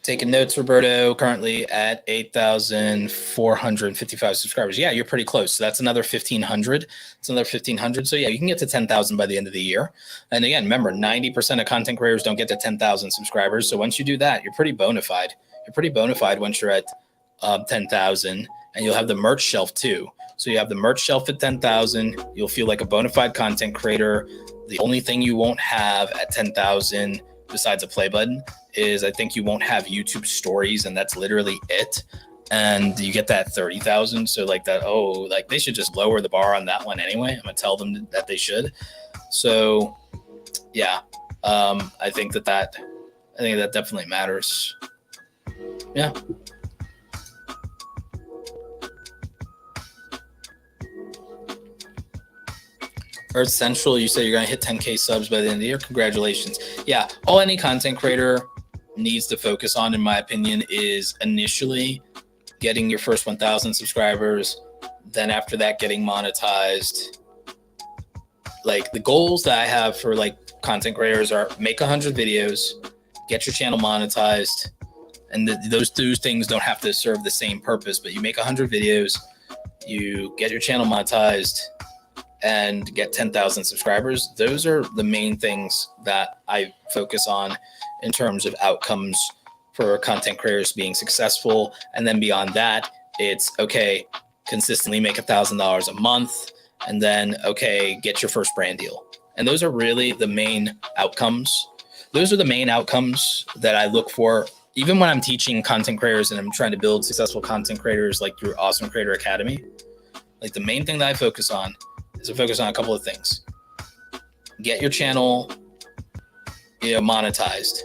Taking notes, Roberto, currently at 8,455 subscribers. Yeah, you're pretty close. So that's another 1,500. It's another 1,500. So yeah, you can get to 10,000 by the end of the year. And again, remember, 90% of content creators don't get to 10,000 subscribers. So once you do that, you're pretty bona fide. You're pretty bona fide once you're at 10,000, and you'll have the merch shelf too. So you have the merch shelf at 10,000. You'll feel like a bona fide content creator. The only thing you won't have at 10,000 besides a play button is I think you won't have YouTube stories, and that's literally it. And you get that 30,000. So like that, like they should just lower the bar on that one anyway. I'm gonna tell them that they should. So yeah, I think that definitely matters. Yeah. Earth Central, you say you're going to hit 10K subs by the end of the year. Congratulations. Yeah, all any content creator needs to focus on, in my opinion, is initially getting your first 1,000 subscribers. Then after that, getting monetized. Like the goals that I have for like content creators are make 100 videos, get your channel monetized. And those two things don't have to serve the same purpose, but you make 100 videos, you get your channel monetized, and get 10,000 subscribers. Those are the main things that I focus on in terms of outcomes for content creators being successful. And then beyond that, it's okay, consistently make $1,000 a month, and then okay, get your first brand deal. And those are really the main outcomes. Those are the main outcomes that I look for, even when I'm teaching content creators and I'm trying to build successful content creators like through Awesome Creator Academy. Like the main thing that I focus on is to focus on a couple of things. Get your channel, monetized.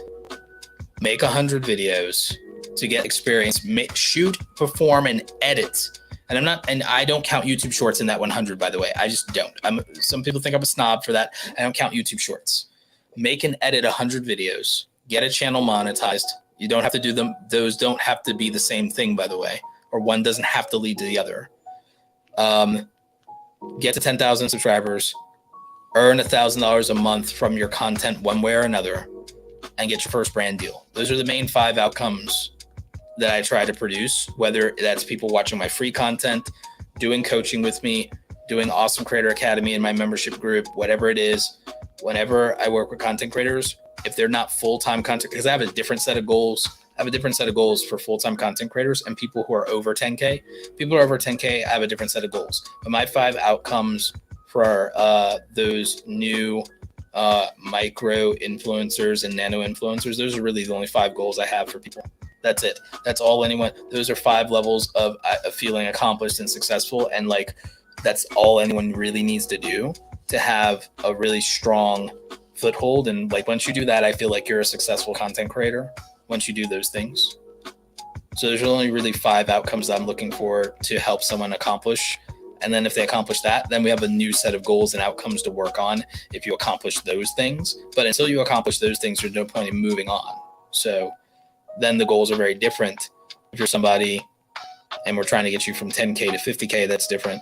Make 100 videos to get experience. Shoot, perform, and edit. And I don't count YouTube Shorts in that 100, by the way. I just don't. Some people think I'm a snob for that. I don't count YouTube Shorts. Make and edit 100 videos. Get a channel monetized. You don't have to do them. Those don't have to be the same thing, by the way, or one doesn't have to lead to the other. Get to 10,000 subscribers, earn $1,000 a month from your content one way or another, and get your first brand deal. Those are the main 5 outcomes that I try to produce, whether that's people watching my free content, doing coaching with me, doing Awesome Creator Academy in my membership group, whatever it is. Whenever I work with content creators, if they're not full-time content, because I have a different set of goals. I have a different set of goals for full-time content creators and people who are over 10K. People who are over 10K, I have a different set of goals. But my 5 outcomes for those new micro influencers and nano influencers, those are really the only 5 goals I have for people. That's it. That's all anyone. Those are 5 levels of feeling accomplished and successful. And like, that's all anyone really needs to do to have a really strong foothold. And like, once you do that, I feel like you're a successful content creator. Once you do those things. So there's only really 5 outcomes that I'm looking for to help someone accomplish. And then if they accomplish that, then we have a new set of goals and outcomes to work on if you accomplish those things. But until you accomplish those things, there's no point in moving on. So then the goals are very different. If you're somebody and we're trying to get you from 10K to 50K, that's different.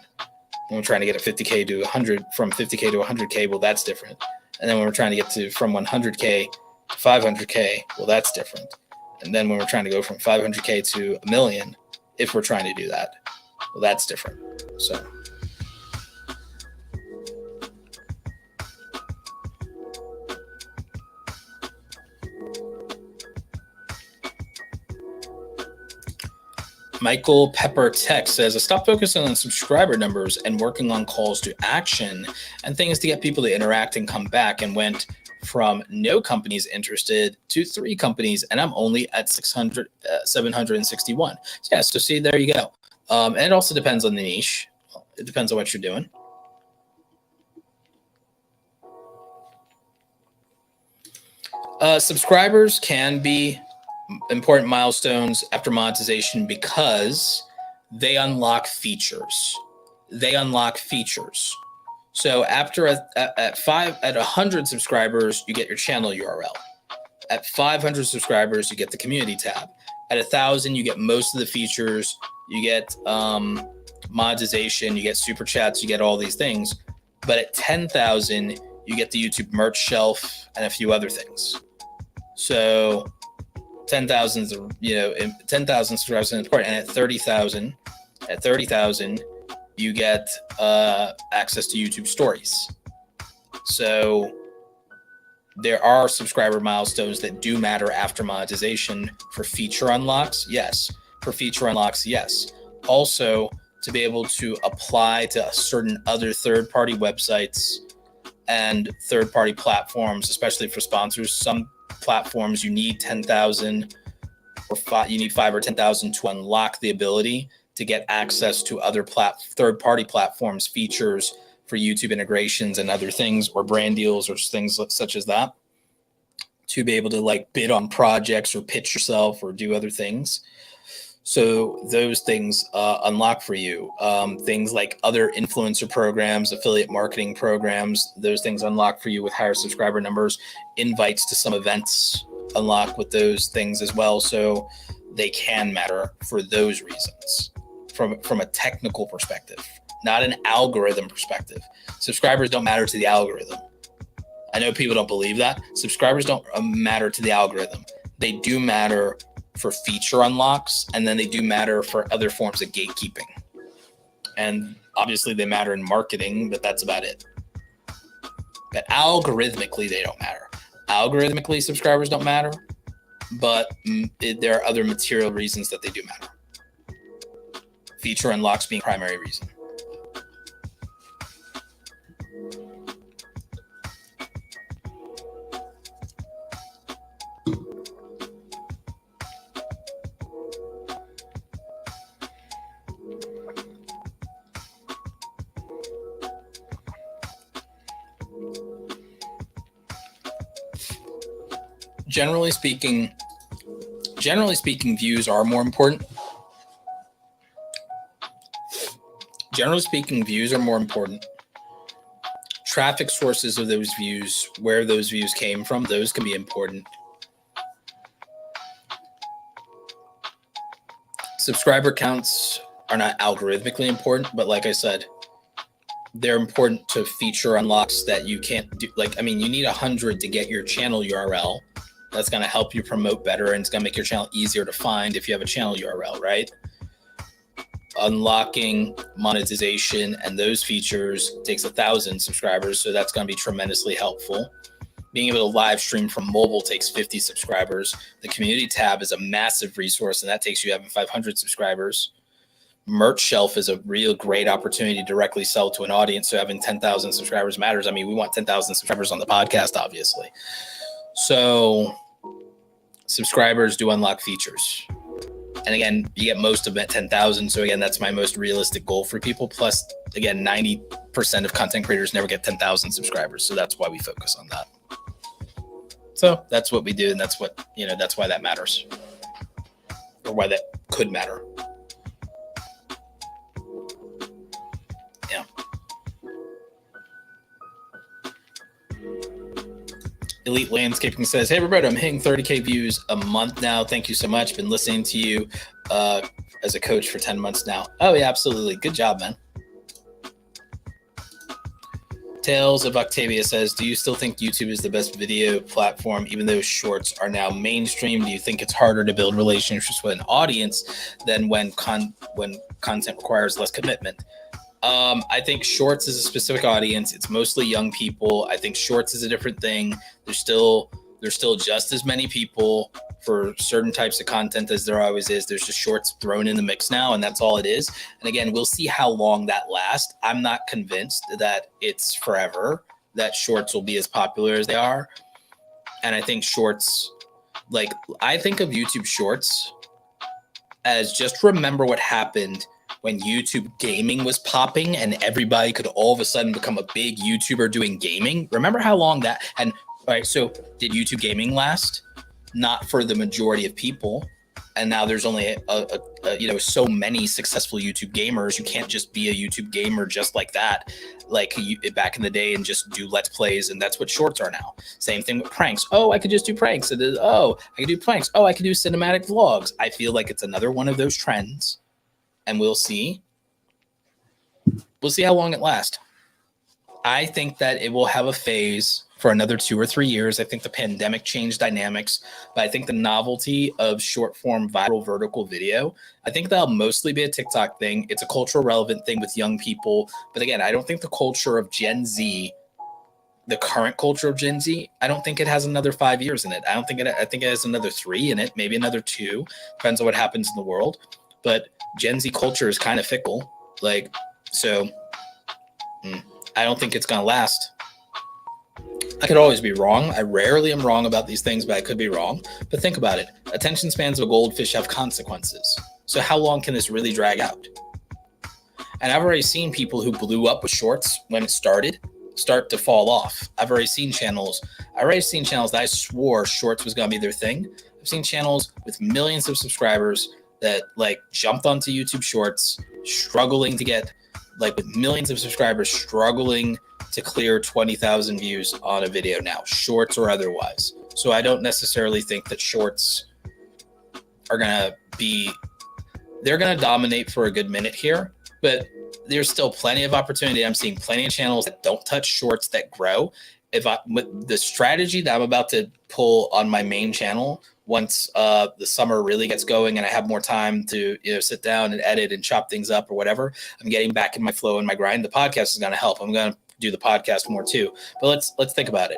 When we're trying to get a 50K to 100, from 50K to 100K, well, that's different. And then when we're trying to get to from 100K 500K, well, that's different. And then when we're trying to go from 500K to $1 million, if we're trying to do that, well, that's different. So Michael Pepper Tech says, I stopped focusing on subscriber numbers and working on calls to action and things to get people to interact and come back, and went from no companies interested to 3 companies, and I'm only at 761. So yeah, so see, there you go. And it also depends on the niche. It depends on what you're doing. Subscribers can be important milestones after monetization because they unlock features. So after at 100 subscribers, you get your channel URL. At 500 subscribers, you get the community tab. At 1,000, you get most of the features. You get monetization, you get super chats, you get all these things. But at 10,000, you get the YouTube merch shelf and a few other things. So 10,000, 10,000 subscribers is important. And at 30,000, you get access to YouTube stories. So there are subscriber milestones that do matter after monetization. For feature unlocks, yes. For feature unlocks, yes. Also, to be able to apply to certain other third-party websites and third-party platforms, especially for sponsors. Some platforms you need 10,000 or you need 5 or 10,000 to unlock the ability to get access to other third-party platforms, features for YouTube integrations and other things, or brand deals or things such as that, to be able to like bid on projects or pitch yourself or do other things. So those things unlock for you. Things like other influencer programs, affiliate marketing programs, those things unlock for you with higher subscriber numbers. Invites to some events unlock with those things as well. So they can matter for those reasons from a technical perspective, not an algorithm perspective. Subscribers don't matter to the algorithm. I know people don't believe that. Subscribers don't matter to the algorithm. They do matter for feature unlocks, and then they do matter for other forms of gatekeeping. And obviously they matter in marketing, but that's about it. But algorithmically, they don't matter. Algorithmically, subscribers don't matter, but there are other material reasons that they do matter. Feature unlocks being primary reason. Generally speaking, views are more important. Generally speaking, views are more important. Traffic sources of those views, where those views came from, those can be important. Subscriber counts are not algorithmically important, but like I said, they're important to feature unlocks that you can't do. You need 100 to get your channel URL. That's going to help you promote better, and it's going to make your channel easier to find if you have a channel URL, right? Unlocking monetization and those features takes 1,000 subscribers, so that's going to be tremendously helpful. Being able to live stream from mobile takes 50 subscribers. The community tab is a massive resource, and that takes you having 500 subscribers. Merch shelf is a real great opportunity to directly sell to an audience, so having 10,000 subscribers matters. I mean, we want 10,000 subscribers on the podcast, obviously. So subscribers do unlock features. And again, you get most of them at 10,000. So again, that's my most realistic goal for people. Plus, again, 90% of content creators never get 10,000 subscribers. So that's why we focus on that. So that's what we do. And that's what, that's why that matters, or why that could matter. Yeah. Elite Landscaping says, hey, Roberto, I'm hitting 30K views a month now. Thank you so much. Been listening to you as a coach for 10 months now. Oh, yeah, absolutely. Good job, man. Tales of Octavia says, do you still think YouTube is the best video platform, even though shorts are now mainstream? Do you think it's harder to build relationships with an audience than when content requires less commitment? I think shorts is a specific audience. It's mostly young people. I think shorts is a different thing. There's still just as many people for certain types of content as there always is. There's just shorts thrown in the mix now, and that's all it is. And again, we'll see how long that lasts. I'm not convinced that it's forever, that shorts will be as popular as they are. And I think shorts, I think of YouTube shorts as just remember what happened when YouTube gaming was popping and everybody could all of a sudden become a big YouTuber doing gaming. Remember how long that, and all right, so did YouTube gaming last? Not for the majority of people. And now there's only so many successful YouTube gamers. You can't just be a YouTube gamer just like that, back in the day, and just do Let's Plays. And that's what shorts are now. Same thing with pranks. Oh, I could just do pranks. I could do pranks. Oh, I could do cinematic vlogs. I feel like it's another one of those trends. And we'll see how long it lasts. I think that it will have a phase for another 2 or 3 years. I think the pandemic changed dynamics, but I think the novelty of short form viral vertical video, I think that'll mostly be a TikTok thing. It's a cultural relevant thing with young people. But again, I don't think the culture of Gen Z, the current culture of Gen Z, I don't think it has another 5 years in it. I think it has another 3 in it, maybe another 2, depends on what happens in the world. But Gen Z culture is kind of fickle. Like, so I don't think it's going to last. I could always be wrong. I rarely am wrong about these things, but I could be wrong. But think about it. Attention spans of a goldfish have consequences. So how long can this really drag out? And I've already seen people who blew up with shorts when it started start to fall off. I've already seen channels that I swore shorts was going to be their thing. I've seen channels with millions of subscribers that like jumped onto YouTube shorts, struggling to get, like with millions of subscribers, struggling to clear 20,000 views on a video now, shorts or otherwise. So I don't necessarily think that shorts are going to they're going to dominate for a good minute here, but there's still plenty of opportunity. I'm seeing plenty of channels that don't touch shorts that grow. With the strategy that I'm about to pull on my main channel, once the summer really gets going and I have more time to sit down and edit and chop things up or whatever, I'm getting back in my flow and my grind. The podcast is going to help. I'm going to do the podcast more too. But let's think about it.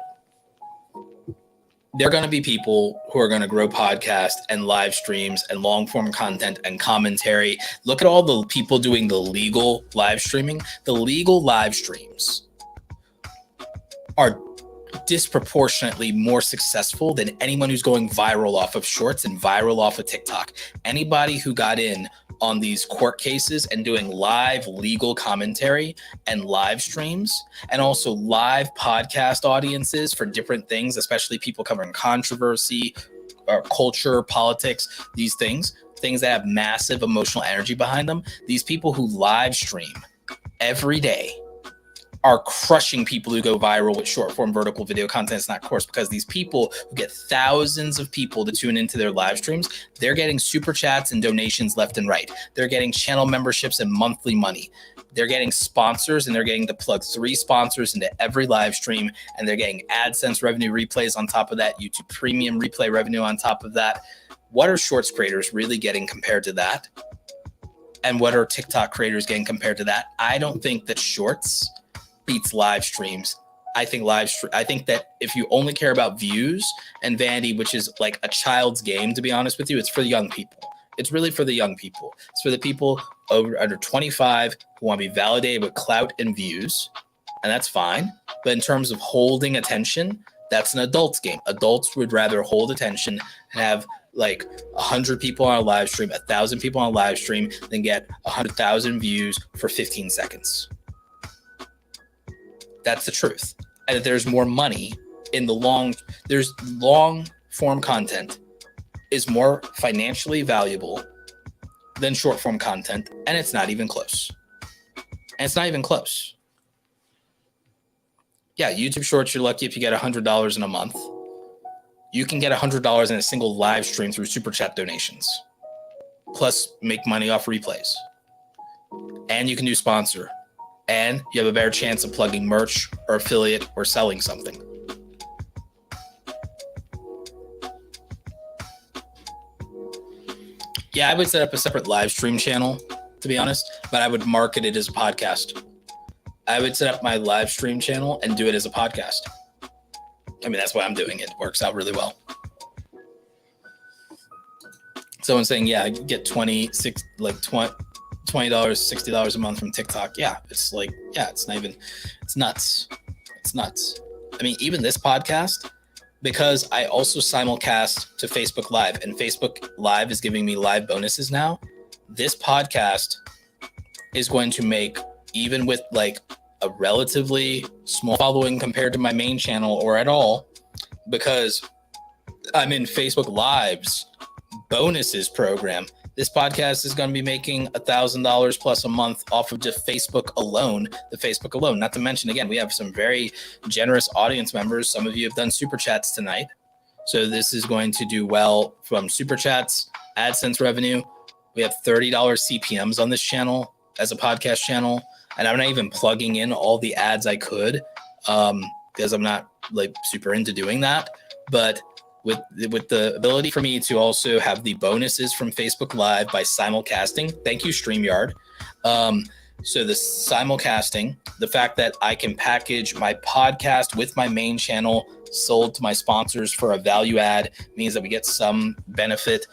There are going to be people who are going to grow podcasts and live streams and long form content and commentary. Look at all the people doing the legal live streaming. The legal live streams are disproportionately more successful than anyone who's going viral off of shorts and viral off of TikTok. Anybody who got in on these court cases and doing live legal commentary and live streams and also live podcast audiences for different things, especially people covering controversy or culture, politics, these things that have massive emotional energy behind them. These people who live stream every day are crushing people who go viral with short form vertical video content. It's not course, because these people who get thousands of people to tune into their live streams, they're getting super chats and donations left and right. They're getting channel memberships and monthly money. They're getting sponsors, and they're getting to plug 3 sponsors into every live stream, and they're getting AdSense revenue replays on top of that, YouTube premium replay revenue on top of that. What are shorts creators really getting compared to that? And what are TikTok creators getting compared to that? I don't think that shorts beats live streams. I think that if you only care about views and vanity, which is like a child's game, to be honest with you, it's for the young people. It's really for the young people. It's for the people under 25 who want to be validated with clout and views, and that's fine. But in terms of holding attention, that's an adult's game. Adults would rather hold attention and have like 100 people on a live stream, 1,000 people on a live stream, than get 100,000 views for 15 seconds. That's the truth. And that there's more money in the long form content is more financially valuable than short form content. And it's not even close. Yeah, YouTube Shorts, you're lucky if you get $100 in a month. You can get $100 in a single live stream through super chat donations, plus make money off replays. And you can do sponsor. And you have a better chance of plugging merch or affiliate or selling something. Yeah, I would set up a separate live stream channel, to be honest, but I would market it as a podcast. I would set up my live stream channel and do it as a podcast. I mean, that's why I'm doing it. It works out really well. Someone's saying, yeah, I get $20, $60 a month from TikTok. Yeah, it's like, yeah, it's nuts. It's nuts. I mean, even this podcast, because I also simulcast to Facebook Live, and Facebook Live is giving me live bonuses now. This podcast is going to make, even with like a relatively small following compared to my main channel or at all, because I'm in Facebook Live's bonuses program, this podcast is going to be making $1,000 plus a month off of just Facebook alone, Not to mention, again, we have some very generous audience members. Some of you have done super chats tonight. So this is going to do well from super chats, AdSense revenue. We have $30 CPMs on this channel as a podcast channel. And I'm not even plugging in all the ads I could because I'm not like super into doing that. But with the ability for me to also have the bonuses from Facebook Live by simulcasting, thank you StreamYard. So the simulcasting, the fact that I can package my podcast with my main channel sold to my sponsors for a value add means that we get some benefit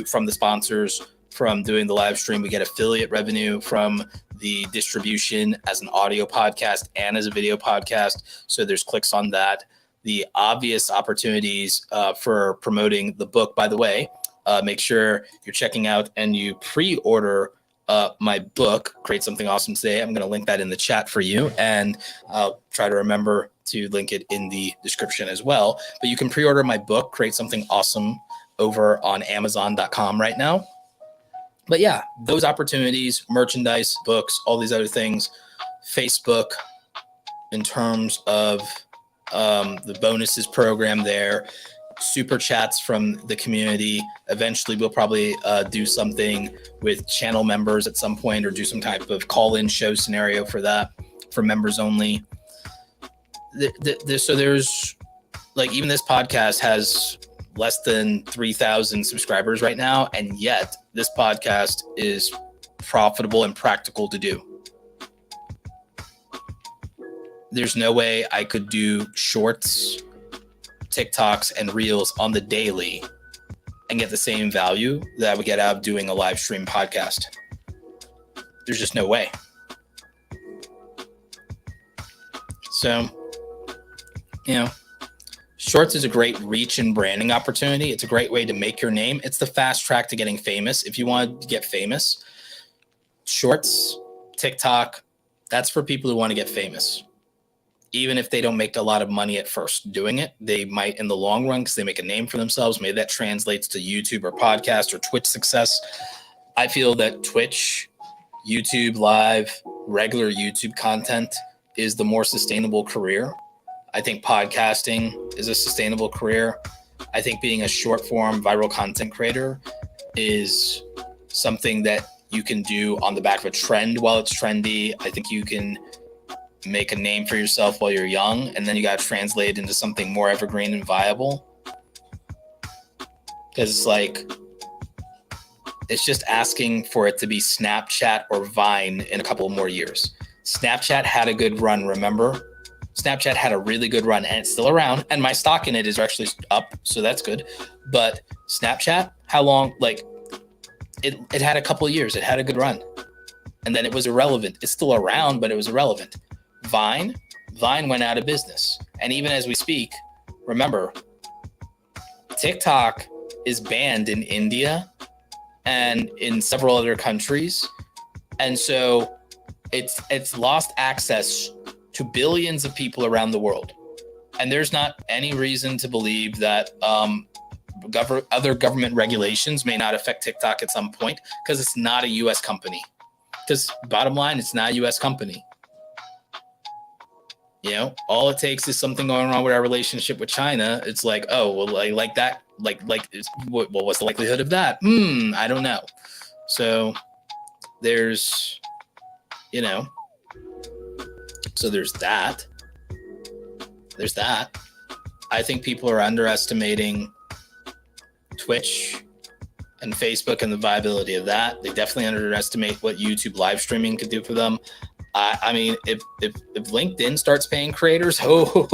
from the sponsors from doing the live stream. We get affiliate revenue from the distribution as an audio podcast and as a video podcast. So there's clicks on that. The obvious opportunities for promoting the book, by the way, make sure you're checking out and you pre-order my book, Create Something Awesome Today. I'm going to link that in the chat for you, and I'll try to remember to link it in the description as well. But you can pre-order my book, Create Something Awesome, over on Amazon.com right now. But yeah, those opportunities, merchandise, books, all these other things, Facebook, in terms of the bonuses program there, super chats from the community. Eventually we'll probably do something with channel members at some point, or do some type of call-in show scenario for that, for members only. So there's, like, even this podcast has less than 3,000 subscribers right now, and yet this podcast is profitable and practical to do. There's no way I could do shorts, TikToks, and reels on the daily and get the same value that I would get out of doing a live stream podcast. There's just no way. So, shorts is a great reach and branding opportunity. It's a great way to make your name. It's the fast track to getting famous. If you want to get famous, shorts, TikTok, that's for people who want to get famous. Even if they don't make a lot of money at first doing it, they might in the long run, because they make a name for themselves. Maybe that translates to YouTube or podcast or Twitch success. I feel that Twitch, YouTube Live, regular YouTube content is the more sustainable career. I think podcasting is a sustainable career. I think being a short form viral content creator is something that you can do on the back of a trend while it's trendy. I think you can make a name for yourself while you're young, and then you got to translate into something more evergreen and viable. Because it's just asking for it to be Snapchat or Vine in a couple more years. Snapchat had a good run, remember? Snapchat had a really good run, and it's still around, and my stock in it is actually up, so that's good. But Snapchat, how long? It had a couple of years. It had a good run, and then it was irrelevant. It's still around, but it was irrelevant. Vine went out of business. And even as we speak, remember, TikTok is banned in India and in several other countries. And so it's lost access to billions of people around the world. And there's not any reason to believe that other government regulations may not affect TikTok at some point, because it's not a US company. Because bottom line, it's not a US company. All it takes is something going wrong with our relationship with China. It's like, oh, well, like that, what was the likelihood of that? I don't know. So there's, so there's that. There's that. I think people are underestimating Twitch and Facebook and the viability of that. They definitely underestimate what YouTube live streaming could do for them. I mean, if LinkedIn starts paying creators, your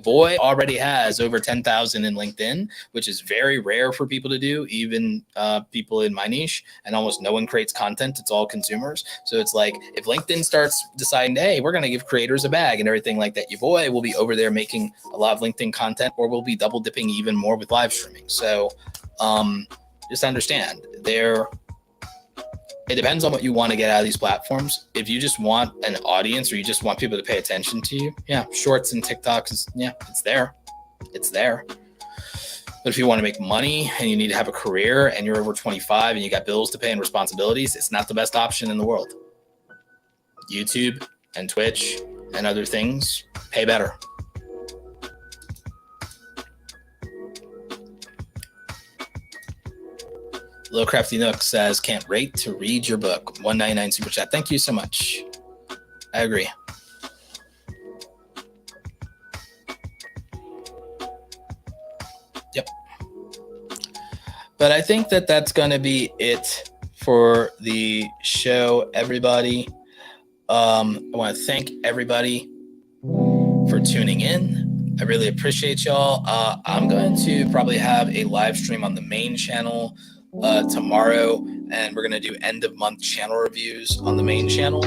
boy already has over 10,000 in LinkedIn, which is very rare for people to do, even people in my niche, and almost no one creates content. It's all consumers. So it's like, if LinkedIn starts deciding, hey, we're going to give creators a bag and everything like that, your boy will be over there making a lot of LinkedIn content, or we'll be double dipping even more with live streaming. So just understand, it depends on what you want to get out of these platforms. If you just want an audience, or you just want people to pay attention to you, shorts and TikTok it's there. It's there. But if you want to make money and you need to have a career and you're over 25 and you got bills to pay and responsibilities, it's not the best option in the world. YouTube and Twitch and other things pay better. Little Crafty Nook says, can't wait to read your book. $1.99 super chat. Thank you so much. I agree. But I think that that's going to be it for the show, everybody. I want to thank everybody for tuning in. I really appreciate y'all. I'm going to probably have a live stream on the main channel tomorrow, and we're going to do end of month channel reviews on the main channel.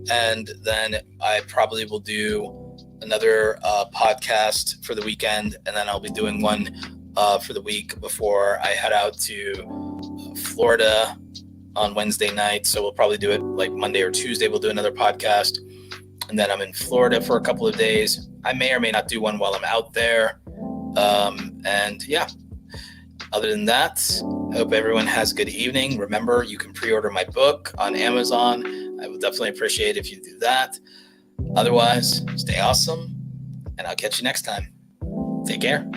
And then I probably will do another podcast for the weekend, and then I'll be doing one for the week before I head out to Florida on Wednesday night. So we'll probably do it like Monday or Tuesday. We'll do another podcast. And then I'm in Florida for a couple of days. I may or may not do one while I'm out there. And yeah, other than that, I hope everyone has a good evening. Remember, you can pre-order my book on Amazon. I would definitely appreciate it if you do that. Otherwise, stay awesome, and I'll catch you next time. Take care.